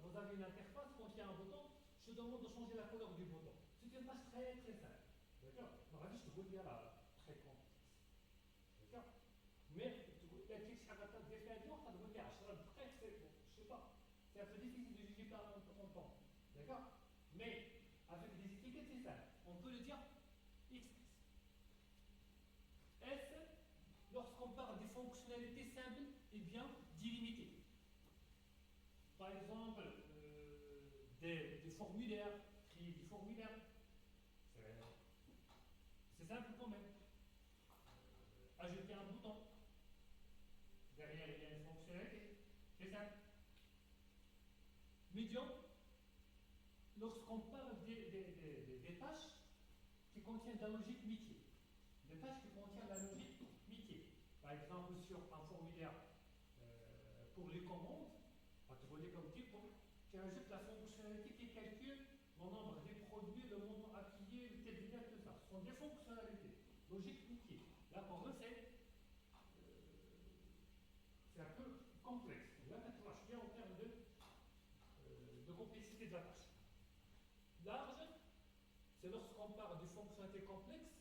Vous avez une interface, quand il y a un bouton, je demande de changer la couleur du bouton. C'est une tâche très très simple. D'accord? Je te dire là, très complexe. D'accord? Mais la fixe à la table des faits, on va te dire, je sais pas. C'est un peu difficile de juger par en temps. D'accord? Mais avec des étiquettes, c'est simple. On peut le dire XS. S, lorsqu'on parle des fonctionnalités simples, et bien délimitées. Par exemple, des formulaires, créer des formulaires. C'est simple quand même. Ajouter un bouton. Derrière, il y a une fonctionnalité. C'est simple. Medium, lorsqu'on parle des tâches qui contiennent la logique métier. Des tâches qui contiennent la logique métier. Par exemple, sur un formulaire pour les commandes, tu ajoutes la fonctionnalité qui calcule le nombre des produits Large, c'est lorsqu'on parle de fonctionnalités complexes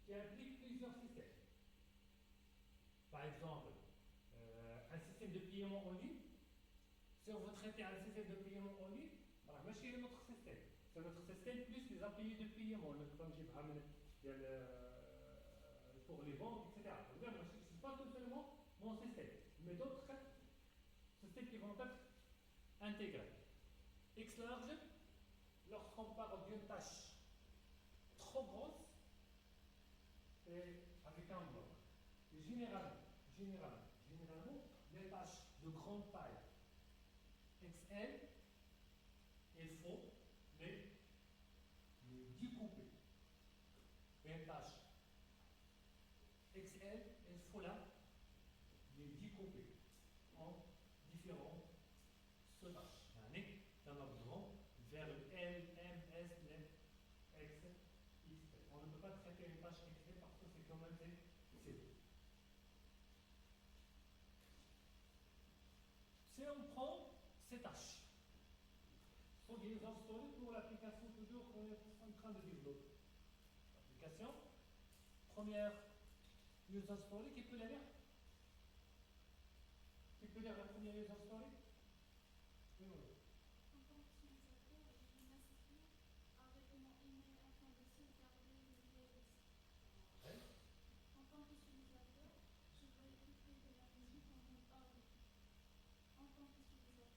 qui impliquent plusieurs systèmes. Par exemple, un système de paiement en ligne. Si on veut traiter un système de paiement en ligne, alors ماشي هي notre système. C'est notre système plus les API de paiement. Pour les ventes, etc. Ce n'est pas tout seulement mon système, mais d'autres systèmes qui vont être intégrés. X large, lorsqu'on parle d'une tâche trop grosse et avec un bloc. Généralement, les tâches de grande taille XL, il faut les découper. Une tâche XL, il faut les découper en différentes sous-tâches. Dans notre grand, vers le L, M, S, N, X, XL. On ne peut pas traiter une tâche XL parce que c'est quand même c'est. Si on prend ces tâches, il faut les installer pour l'application toujours qu'on est en train de développer. L'application, première user story, qui peut la lire? Qui peut lire la première user story? Oui, oui. En tant qu'utilisateur, je vais m'inscrire avec mon email afin de sauvegarder les playlists. Ouais. En tant qu'utilisateur, je vais écouter de la musique en mode audio. En tant qu'utilisateur,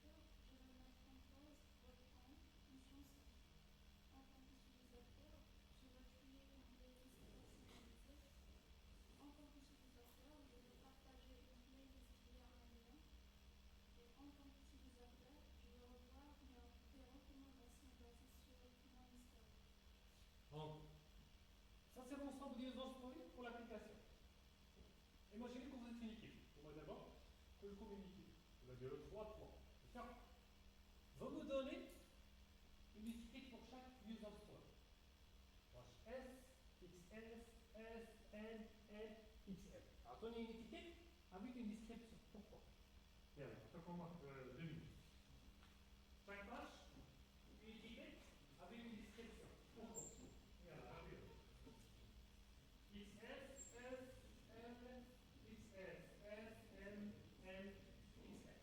je vais mettre en pause ou reprendre une chanson. En tant qu'utilisateur, je vais créer une playlist personnalisée. En tant qu'utilisateur, je vais partager une playlist via un lien. Et en tant qu'utilisateur, je vais revoir des recommandations basées sur mon historique. Donc, ça c'est l'ensemble des user stories pour l'application. Imaginez que vous êtes une équipe. On va d'abord que vous communiquez. On va dire le 3-3. D'accord? Vous me donnez une étiquette pour chaque user story. S, XS, S, N, L, XL. Alors, donnez une étiquette avec une description. Pourquoi? Bien, ça commence 2 minutes. Chaque page, une étiquette avec une description. Pourquoi? Bien, rapide. XS, S, N, XS, S, N, L, XL.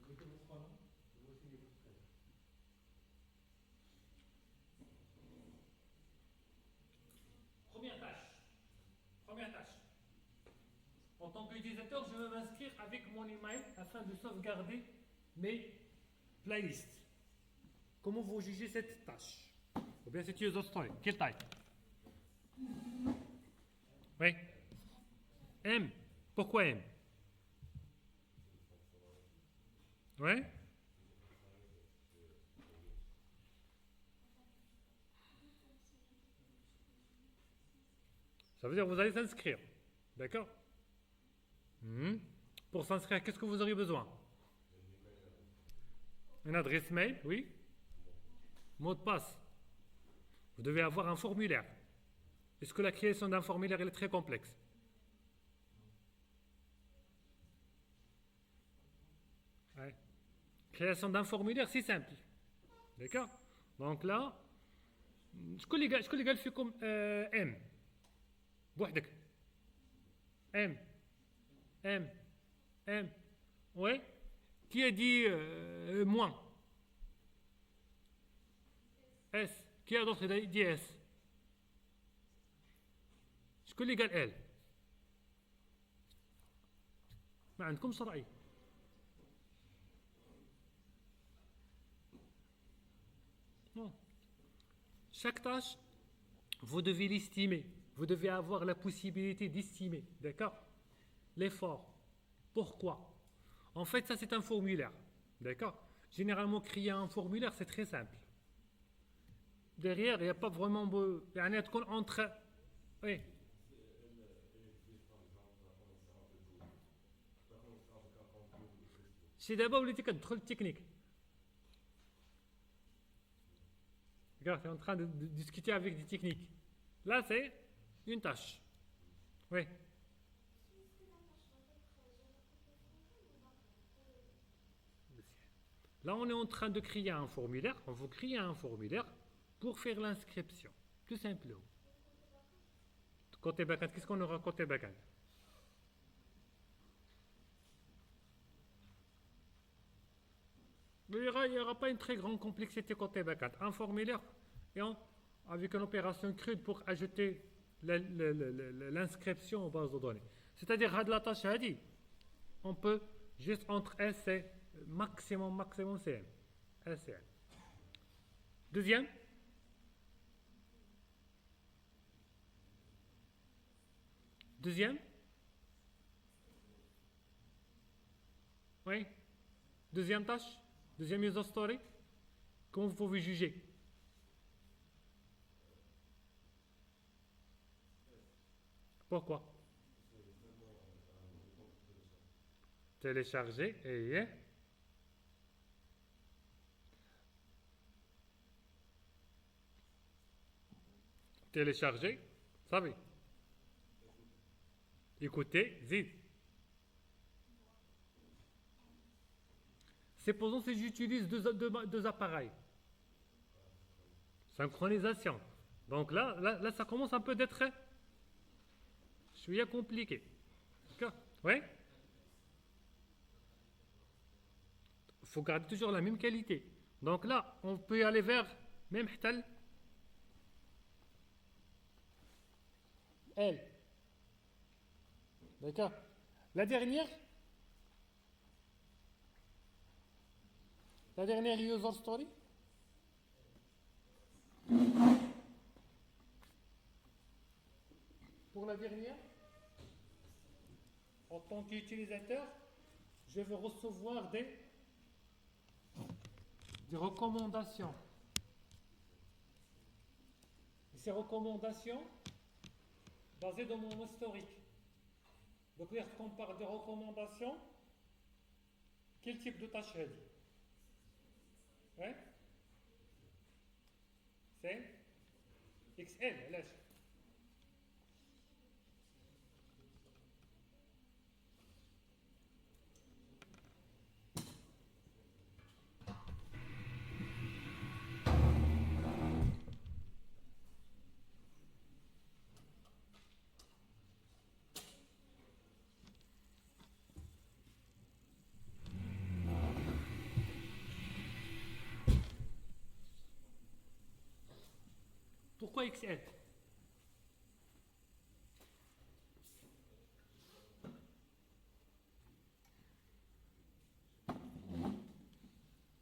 Mettez votre nom, vous signez votre prénom. Première tâche. En tant qu'utilisateur, je vais m'inscrire avec mon email afin de sauvegarder mes playlists. Comment vous jugez cette tâche? Ou bien cette user story? Quelle taille? Oui. M. Pourquoi M? Oui. Ça veut dire que vous allez s'inscrire. D'accord? Pour s'inscrire, qu'est-ce que vous aurez besoin? Une adresse mail, oui. Mot de passe. Vous devez avoir un formulaire. Est-ce que la création d'un formulaire elle est très complexe? Ouais. Création d'un formulaire, c'est simple. D'accord? Donc là, شكون اللي قال فيكم M بوحدك M M M ouais qui a dit moins S qui a d'autre dit S شكون اللي قال L ما عندكمش رأي non. Chaque tâche, vous devez l'estimer. Vous devez avoir la possibilité d'estimer, d'accord? L'effort. Pourquoi? En fait, ça c'est un formulaire, d'accord? Généralement, créer un formulaire, c'est très simple. Derrière, il n'y a pas vraiment... entre... Oui. C'est d'abord le technique. Regarde, tu es en train de discuter avec des techniques. Là, c'est une tâche. Oui. Là, on est en train de créer un formulaire. On veut créer un formulaire pour faire l'inscription. Tout simplement. Côté backend, qu'est-ce qu'on aura côté backend? Il n'y aura pas une très grande complexité côté backend. Un formulaire et avec une opération CRUD pour ajouter l'inscription aux bases de données. C'est-à-dire, la tâche a dit, on peut juste entre S et maximum CM. S et N. Deuxième. Oui. Deuxième tâche. Deuxième user story. Comment vous pouvez juger? Pourquoi? Télécharger et télécharger, ça va. Écoutez, vite. Supposons que j'utilise deux appareils. Synchronisation. Donc là, ça commence un peu d'être compliqué. D'accord? Oui? Il faut garder toujours la même qualité. Donc là, on peut aller vers même L. D'accord? La dernière user story. Pour la dernière, en tant qu'utilisateur, je vais recevoir des recommandations. Et ces recommandations basées dans mon historique. Donc, lorsqu'on parle de recommandations, quel type de tâche est-ce? Ouais? C'est XL, lâche. Pourquoi XL?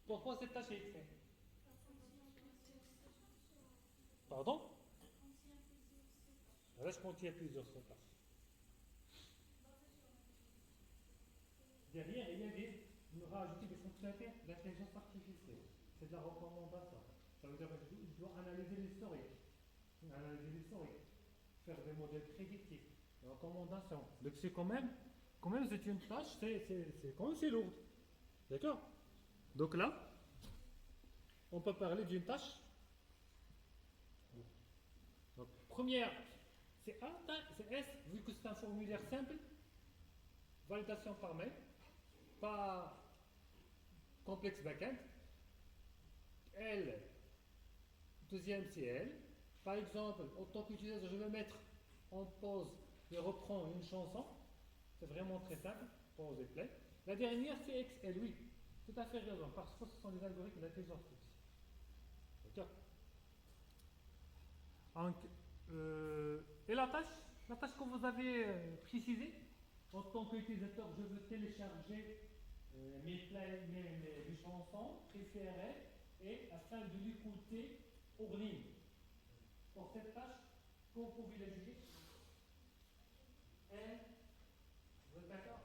Pourquoi cette tâche est XL? Pardon? Là, je contient plusieurs tâches. Derrière, on aura ajouté des fonctionnalités d'intelligence artificielle. C'est de la recommandation. Ça veut dire que je dois analyser l'historique. Faire des modèles prédictifs, des recommandations. Donc c'est quand même c'est une tâche, c'est lourd. D'accord? Donc là, on peut parler d'une tâche. Donc, première, c'est A, c'est S, vu que c'est un formulaire simple, validation par mail, pas complexe backend. L, deuxième c'est L. Par exemple, en tant qu'utilisateur, je veux mettre en pause et reprendre une chanson. C'est vraiment très simple, pause et play. La dernière c'est XL, oui, tout à fait raison, parce que ce sont des algorithmes d'intelligence artificielle. D'accord. Donc, et la tâche que vous avez précisée, en tant qu'utilisateur, je veux télécharger mes chansons préférées et afin de l'écouter hors ligne. Pour cette tâche, comment vous pouvez la juger? L, vous êtes d'accord?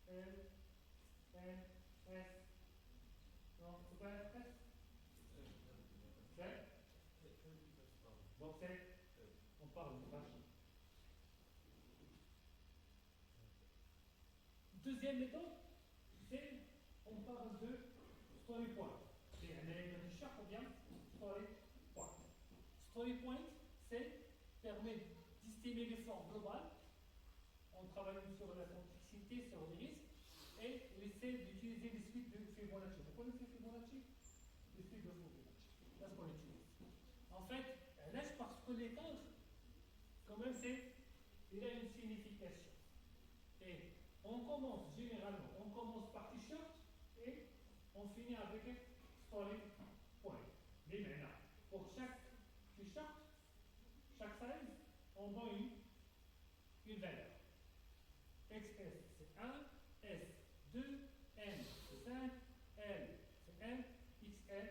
L, N, S, non, c'est pas S? C'est? Donc c'est, on parle de tâche. Deuxième méthode, c'est, on parle de story point. C'est un élément de chaque ou bien story point. Story point, c'est permet d'estimer l'effort global. On travaille sur la complexité, sur les risques, et on essaie d'utiliser les suites de Fibonacci. Vous connaissez Fibonacci? Les suites de Fibonacci. C'est ce qu'on utilise. En fait, laisse parce que l'étendre, quand même, il a une signification. Et on commence généralement, on commence par t-shirt et on finit avec story point. Mais maintenant, pour chaque t-shirt, chaque size, on donne une valeur. XS c'est 1, S 2, N c'est 5, L c'est N, XL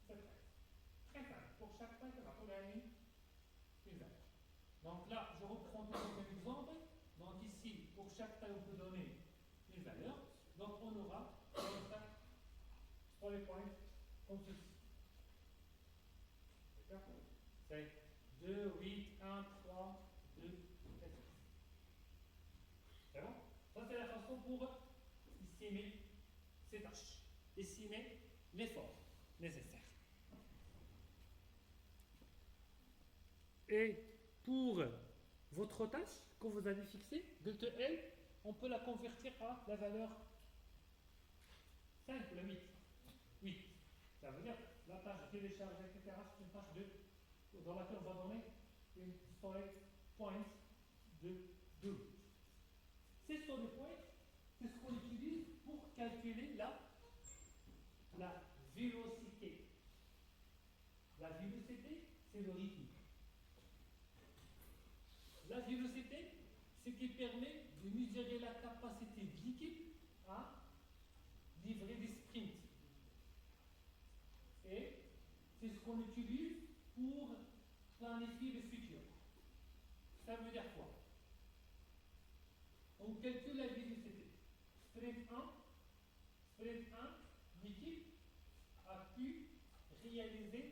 c'est 13. Très simple. Pour chaque taille, on va donner une valeur. Donc là, je reprends toujours un exemple. Donc ici, pour chaque taille, on peut donner une valeur. Donc on aura sur les points comme ceci. D'accord? C'est 2, 8, 1, 3, 2, 4. C'est bon? Ça, c'est la façon pour estimer ces tâches, estimer l'effort nécessaire. Et pour votre tâche que vous avez fixée, delta L, on peut la convertir à la valeur 5 ou la 8. 8. Ça veut dire la tâche de télécharge, etc. C'est une tâche dans laquelle on va donner une story point de 2. Ces story points, c'est ce qu'on utilise pour calculer la vélocité. La vélocité, c'est le rythme. La vélocité, c'est ce qui permet de mesurer la capacité de l'équipe à livrer des sprints. Et c'est ce qu'on utilise pour planifier le futur. Ça veut dire quoi? On calcule la vélocité. Sprint 1, l'équipe a pu réaliser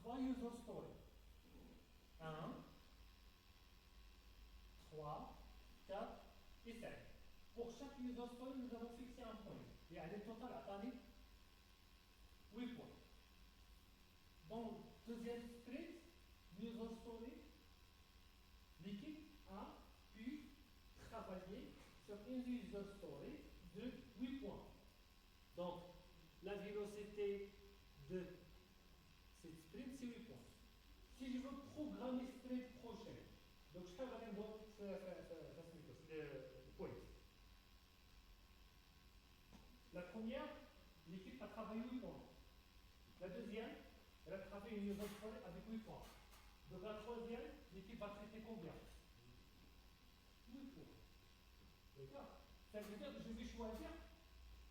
3 user stories. 1, 3, 4 et 5. Pour chaque user story, nous avons fixé un point. Et à total, attendez, 8 points. Donc, deuxième sprint, user story, l'équipe a pu travailler sur une user story de 8 points. Donc, la vélocité de cette sprint, c'est 8 points. Si je veux programmer sprint prochaine, donc je travaille avec moi, le point. La première, l'équipe a travaillé 8 points. La deuxième, elle a travaillé une user story avec 8 points. Donc la troisième, l'équipe va traiter combien? 8 points. D'accord? Ça veut dire que je vais choisir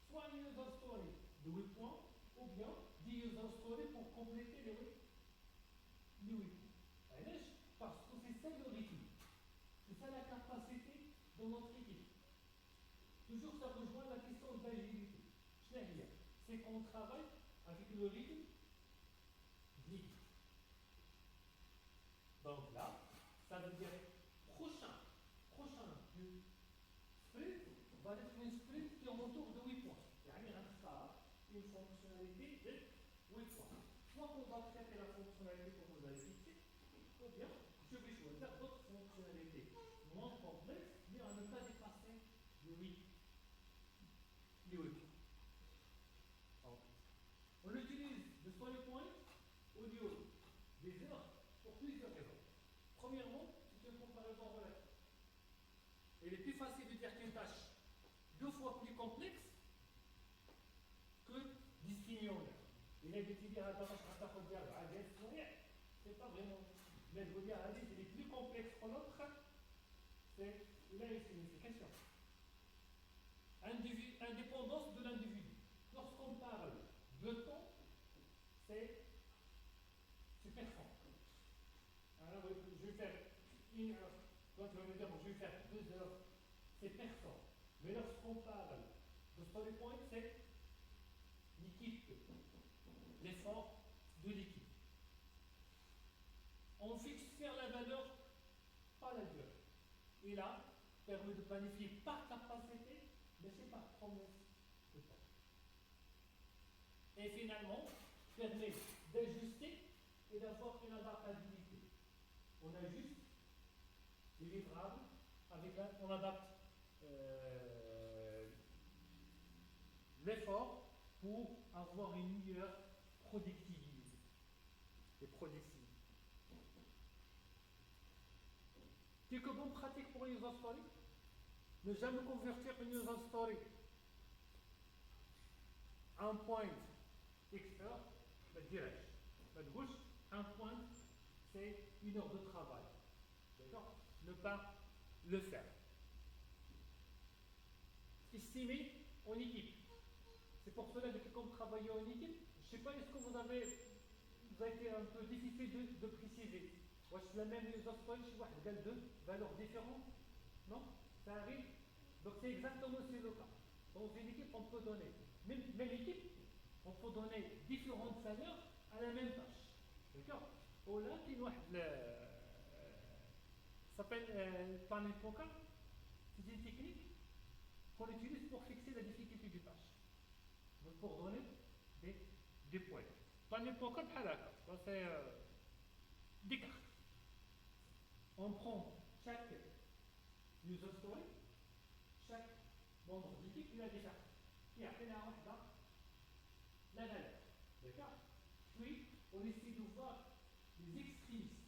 soit une user story de 8 points, ou bien 10 user stories pour compléter les 8 points. Parce que c'est ça le rythme. C'est ça la capacité de notre équipe. Toujours ça rejoint la question d'agilité. C'est qu'on travaille avec le rythme vite. Donc là, ça veut dire prochain sprint va être une sprint qui est autour de 8 points. Il y a une fonctionnalité de 8 points. Soit on va traiter la fonctionnalité que vous avez fixée, ou bien je vais choisir d'autres fonctionnalités moins complexes, mais à ne pas dépasser de 8. complexe que discriminant. Il a décidé à c'est pas vraiment. Mais je veux dire, il est plus complexe que l'autre, c'est la signification. Indépendance de l'individu. Lorsqu'on parle de temps, c'est personne. Alors, je vais faire une heure. Quand je vais dire, je vais faire 2 heures, c'est personne. Mais lorsqu'on parle de story point, c'est l'équipe, l'effort de l'équipe. On fixe faire la valeur, pas la durée. Et là, permet de planifier par capacité, mais c'est par promesse de temps. Et finalement, permet d'ajuster et d'avoir une adaptabilité. On ajuste les livrables, on adapte l'effort pour avoir une meilleure productivité. Et productivité. Quelques bonnes pratiques pour une user story. Ne jamais convertir une user story en point X heure, dirais-je. Un point, c'est 1 heure de travail. D'accord? Ne pas le faire. Estimer en équipe. C'est pour cela que quand vous travaillez en équipe, je ne sais pas, est-ce que vous avez été un peu difficile de préciser. C'est la même user story, je vois deux valeurs différentes. Non? Ça arrive. Donc c'est exactement ce le cas. Dans une équipe, on peut donner, même équipe, on peut donner différentes valeurs à la même tâche. D'accord? Au là, il s'appelle panel poker. C'est une technique qu'on utilise pour fixer la difficulté du tâche. Donc pour donner des points. Panel poker, c'est des cartes. On prend chaque user story, chaque membre d'équipe, il a des cartes. Qui a fait la valeur. D'accord? Puis, on essaie de voir les extrémistes.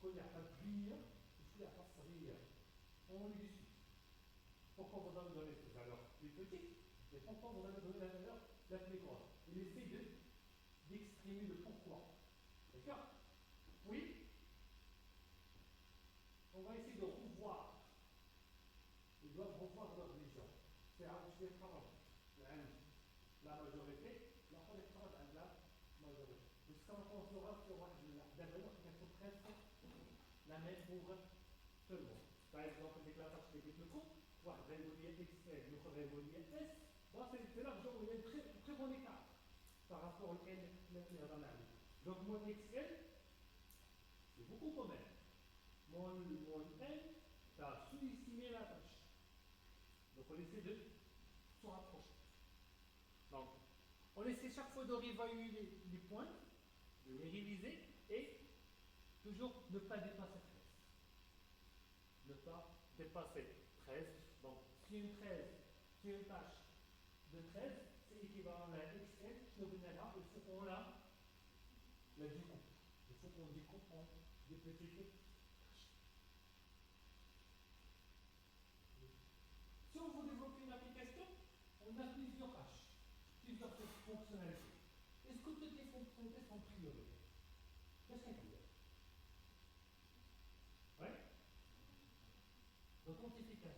Quand il n'y a pas de brillant, il n'y a pas de brillant. On les discute. Pourquoi vous allez donner cette valeur plus petite et pourquoi vous allez donner la valeur la plus grande? Il essaie d'exprimer le pourquoi. D'accord? Oui? On va essayer de revoir. Ils doivent revoir leur vision. C'est un sujet travail. La majorité, la collectorate à la majorité. Jusqu'à on pensera sur la valeur qui est presque la même pour tout le monde. Par exemple, avec la tâche technique, le compte, révoluer XL, notre révoluer S, c'est là où il y a un très bon écart par rapport au N dans la vie. Donc, mon XL, c'est beaucoup quand même. Mon N, ça a sous-estimé la tâche. Donc, on essaie de se rapprocher. Donc, on essaie chaque fois de réévaluer les points, de les réviser et toujours ne pas dépasser 13. Ne pas dépasser 13. Donc, si une tâche de 13, c'est équivalent à XL, il faut qu'on la découpe. Il faut qu'on découpe en des petites tâches. Si on veut développer une application, on a plusieurs tâches, plusieurs fonctionnalités. Est-ce que toutes les fonctionnalités sont prioritaires? Qu'est-ce qu'on peut dire? Oui? L'authentification.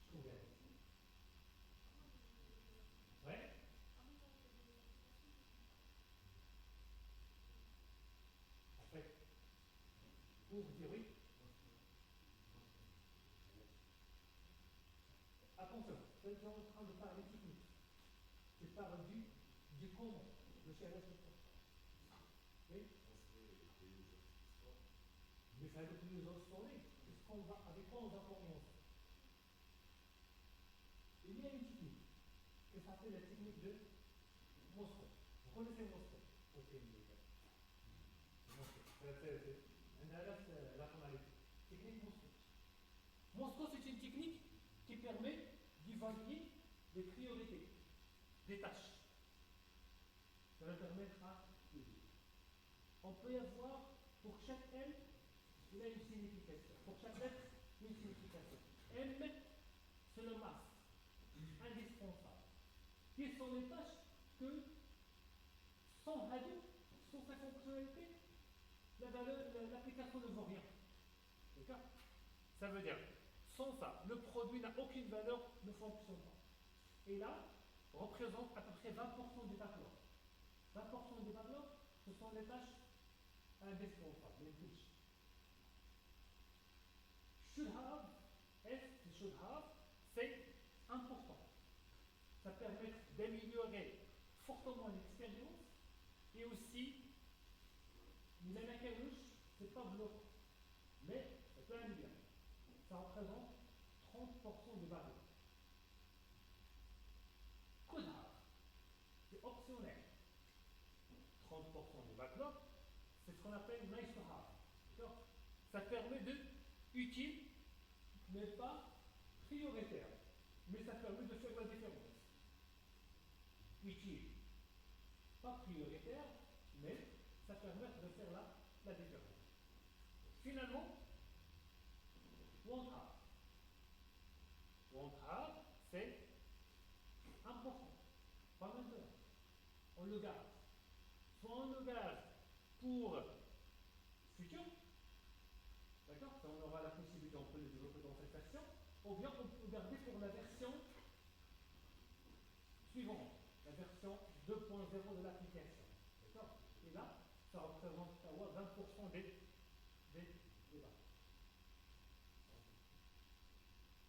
Je trouve bien. Oui? En fait, pour dire oui. Attention, je suis en train de parler technique. Je parle du comment, le CRS. Oui? Mais ça veut plus en story. Avec quoi on va commencer? Il y a une technique qui s'appelle la technique de Moscou. Vous connaissez Moscou? C'est la tonalité. Technique Moscou. Moscou, c'est une technique qui permet d'évaluer les priorités des tâches. Ça va permettre à on peut y avoir, pour chaque L, il a une signification. Pour chaque lettre, il une signification. M, c'est le masque indispensable. Quelles sont les tâches que, sans Hadoop, sans sa fonctionnalité, l'application ne vaut rien. D'accord? Ça veut dire, sans ça, le produit n'a aucune valeur, ne fonctionne pas. Et là, représente à peu près 20% des backlogs. 20% des backlogs, ce sont les tâches indispensables, les fiches. Should have, should have, c'est important. Ça permet d'améliorer fortement l'expérience et aussi, une anacalouche, c'est pas bloquant, mais ça peut améliorer. Ça représente 30% des valeurs. Could have, c'est optionnel. 30% des backlogs, c'est ce qu'on appelle nice to have. Ça permet de utile, mais pas prioritaire. Mais ça permet de faire la différence. Utile, pas prioritaire, mais ça permet de faire la différence. Finalement, won't have. Won't have, c'est important. Pas maintenant. On le garde. Soit on le garde pour futur, d'accord? Ça, on aura la possibilité, on peut le développer dans cette version, ou bien on peut le garder pour la version suivante, la version 2.0 de l'application. D'accord? Et là, ça représente 20% des bases.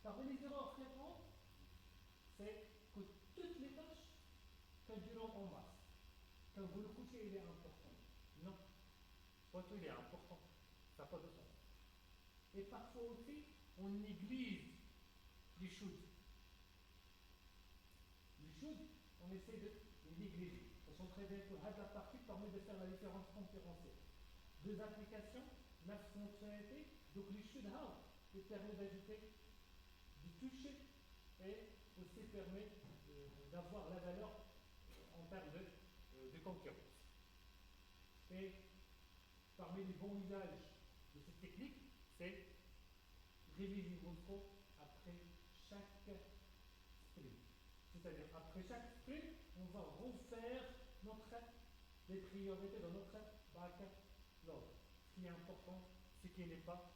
Parmi les erreurs fréquentes, c'est que toutes les tâches qu'endurent en masse. Quand vous le couchez, il est important. Non, pas tout il est important. Ça n'a pas de sens. Et parfois aussi, on néglige les should. Les should, on essaie de les négliger. Parce qu'on très bien que la partie permet de faire la différence concurrentielle. Deux applications, 9 fonctionnalités, donc les should have, qui permet d'ajouter du toucher et aussi permet d'avoir la valeur en termes de concurrence. Et parmi les bons usages de cette technique, c'est réviser votre code après chaque sprint. C'est-à-dire, après chaque sprint, on va refaire les priorités de notre backlog. Ce qui est important, ce qui n'est pas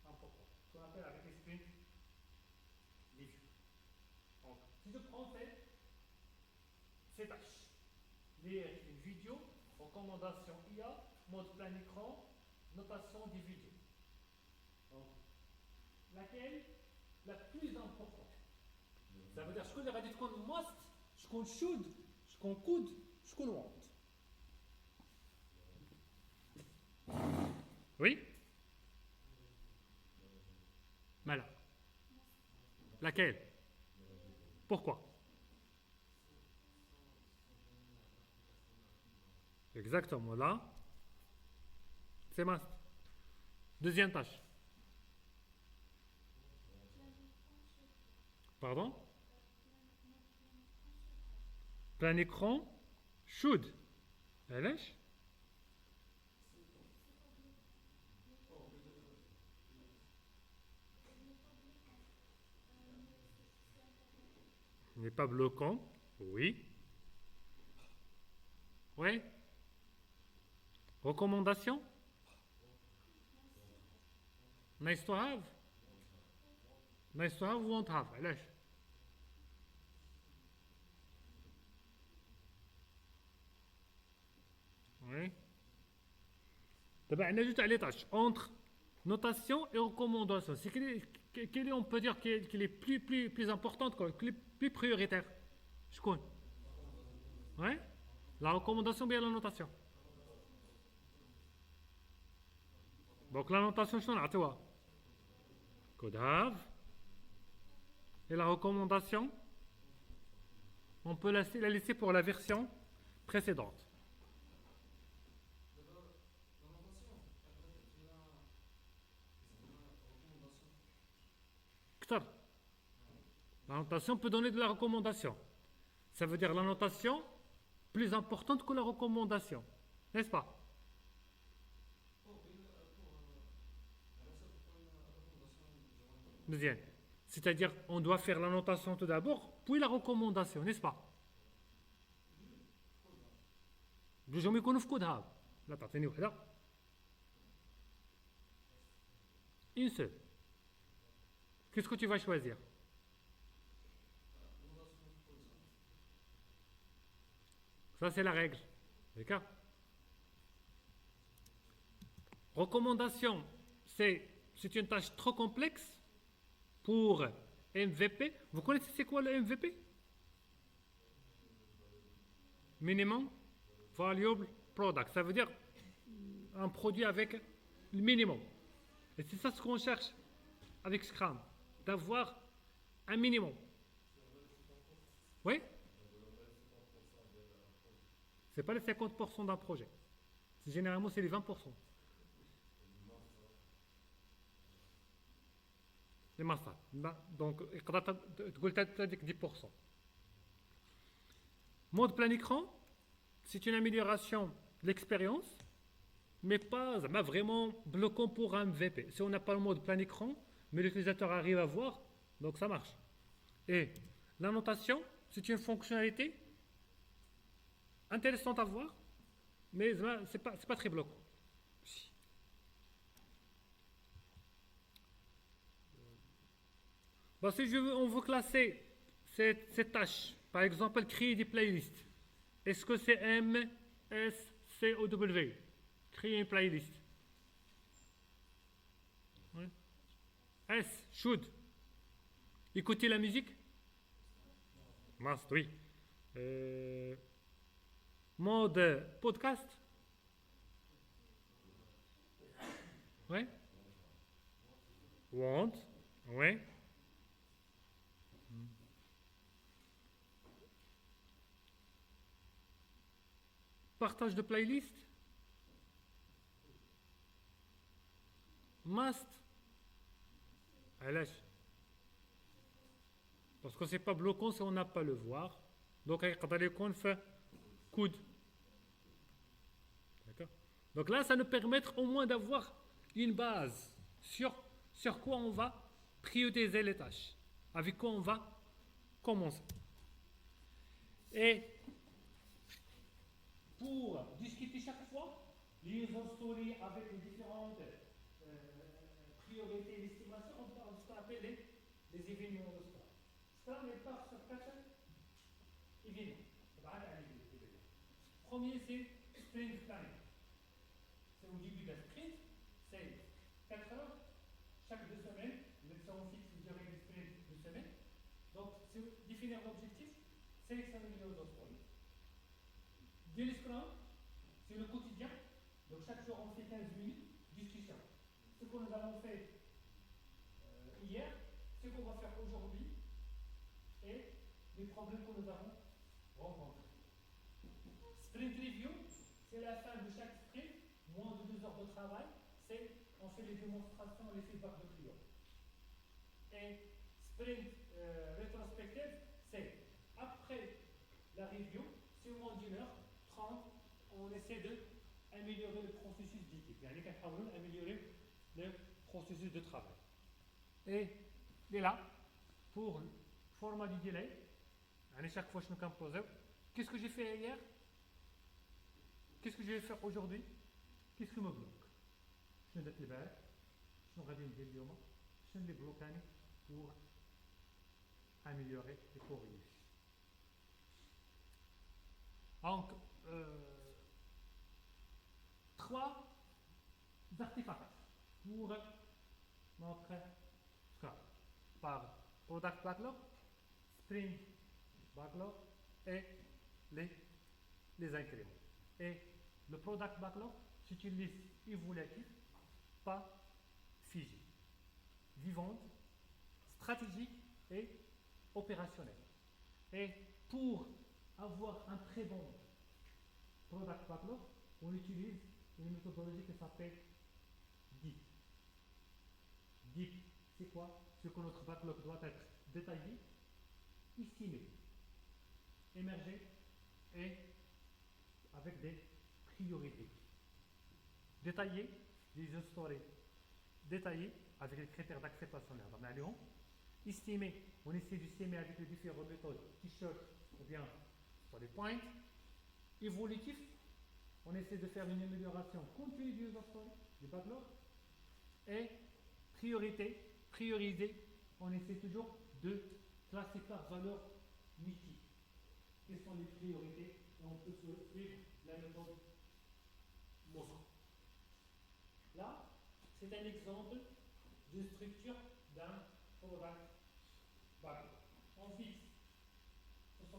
important. Ce qu'on appelle avec les sprints review. Donc, si je prends ces tâches, lire une vidéo, recommandation IA, mode plein écran, notation des vidéos. Donc, laquelle la plus importante? Ça veut dire شكون اللي غادي تكون must, شكون should, شكون could, شكون want. Oui? Voilà. Laquelle? Pourquoi? Exactement, là, c'est must. Deuxième tâche. Pardon? Plein écran, should. علاش؟ N'est pas bloquant. Oui. Oui. Recommandation? Nice to have? Nice to have ou won't have? علاش؟ Oui. دابا عندنا جوج تاع لي tâches entre notation et recommandation. C'est quelle est, on peut dire qu'elle est plus importante, plus prioritaire. شكون؟ Ouais? La recommandation ou bien la notation? Donc la notation شنو نعطيوها؟ could have. Et la recommandation, on peut la laisser pour la version précédente. La notation peut donner de la recommandation. Ça veut dire la notation plus importante que la recommandation. N'est-ce pas? مزيان. C'est-à-dire, on doit faire la notation tout d'abord, puis la recommandation, n'est-ce pas? بجوج يكونوا في كود هذا. لا تعطيني وحده. Une seule. Qu'est-ce que tu vas choisir? Ça, c'est la règle. D'accord? Recommandation, c'est une tâche trop complexe pour MVP. Vous connaissez c'est quoi le MVP? Minimum Valuable Product. Ça veut dire un produit avec le minimum. Et c'est ça ce qu'on cherche avec Scrum, d'avoir un minimum. Oui? C'est pas les 50% d'un projet. Généralement, c'est les 20%. Les massas. Donc, tu as 10%. Mode plein écran, c'est une amélioration de l'expérience, mais pas vraiment bloquant pour un MVP. Si on n'a pas le mode plein écran, mais l'utilisateur arrive à voir, donc ça marche. Et l'annotation, c'est une fonctionnalité intéressante à voir, mais c'est pas très bloquant. Bon, si on veut classer cette tâche, par exemple, créer des playlists, est-ce que c'est M, S, C ou W? Créer une playlist. Ouais. S, should. Écouter la musique? Must, oui. Mode podcast? Oui. Want? Oui. Partage de playlist? Must? Parce que c'est pas bloquant si on n'a pas le voir. Donc, on fait coude. D'accord? Donc là, ça nous permet au moins d'avoir une base sur quoi on va prioriser les tâches, avec quoi on va commencer. Et pour discuter chaque fois les user stories avec les différentes priorités et l'estimations, on parle de ce qu'on appelle les événements de Scrum. Scrum est part sur 4 événements. Premier, c'est sprint planning. C'est au début de la sprint, c'est 4 heures, chaque 2 semaines. On fixe une durée de sprint de semaine. Donc, c'est définir l'objectif, sélectionner les user stories. Daily Scrum, c'est le quotidien. Donc, chaque jour, on fait 15 minutes discussion. Ce que nous avons fait hier, ce qu'on va faire aujourd'hui et les problèmes que nous avons rencontrés. Sprint Review, c'est la fin de chaque sprint, moins de 2 heures de travail, on fait les démonstrations et les feedbacks de clients. Et Sprint Retrospective, c'est après la review, c'est moins d'une heure, 30, on essaie d'améliorer le processus d'équipe. Il y a améliorer le processus de travail. Et il est là pour le format du délai. Chaque fois que je me compose, qu'est-ce que j'ai fait hier? Qu'est-ce que je vais faire aujourd'hui? Qu'est-ce qui me bloque? Je vais les verts, je vais regarder une vidéo, je vais les bloquer pour améliorer et corriger. Donc, 3 artefacts pour notre Scrum par Product Backlog, Sprint Backlog et les incréments. Et le Product Backlog, c'est une liste évolutive, pas figée, vivante, stratégique et opérationnelle. Et pour avoir un très bon Product Backlog, on utilise une méthodologie qui s'appelle DEEP. DEEP, c'est quoi? C'est que notre backlog doit être détaillé, estimé, émergé et avec des priorités. Détaillé, les user stories détaillées avec les critères d'acceptation. Estimer, on essaie d'estimer avec les différentes méthodes, t-shirt ou bien sur les points. Évolutif, on essaie de faire une amélioration continue du user story, du backlog. Et prioriser, on essaie toujours de classer par valeur mythique. Quelles sont les priorités? Et on peut suivre la méthode Moscou. Là, c'est un exemple de structure d'un product backlog. On fixe, ça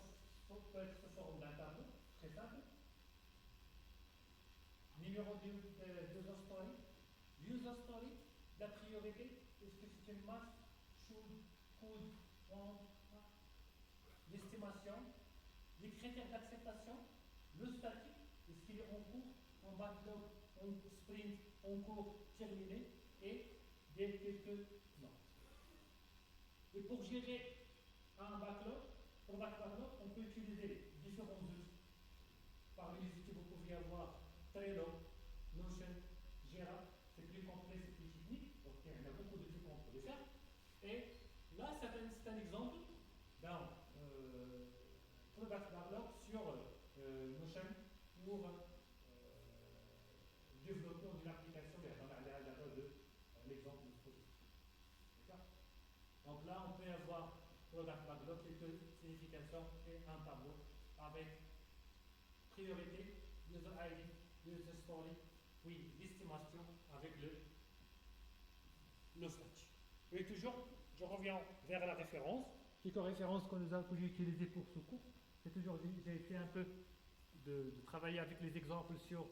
peut être sous forme d'un tableau, très simple. Numéro 2, user story. User story, la priorité, est-ce que c'est une masse, should, could, want, l'estimation, les critères d'acceptation, le statut, est-ce qu'il est en cours, en backlog, en sprint, en cours, terminé, et quelques notes. Et pour gérer un backlog, product backlog, on peut utiliser différents outils. Parmi les outils, vous pouvez avoir Trello, Notion, Jira. C'est plus complet, c'est plus technique, donc il y a beaucoup de trucs qu'on peut faire. Et là, c'est un exemple d'un product backlog sur Notion pour développer une application dans la base de l'exemple de ce projet. D'accord? Donc là, on peut avoir product backlog, quelques significations et un tableau avec priorité, user ID, user story, oui, l'estimation avec le statut. Et toujours, je reviens vers la référence. Quelques références que j'ai utilisées pour ce cours. C'est toujours, j'ai essayé un peu de travailler avec les exemples sur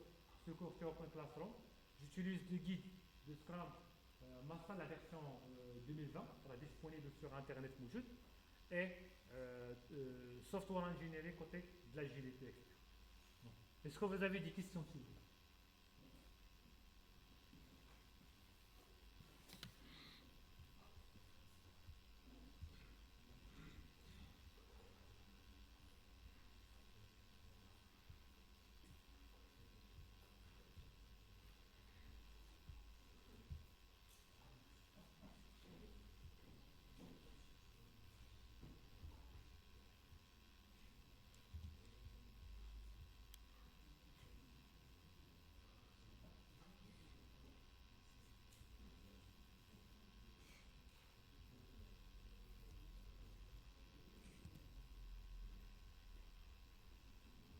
ce cours sur Open Classroom. J'utilise le guide de Scrum Master, la version 2020, sera disponible sur Internet Moujoud, et Software Engineering côté de l'agilité. Est-ce que vous avez des questions, s'il vous plaît?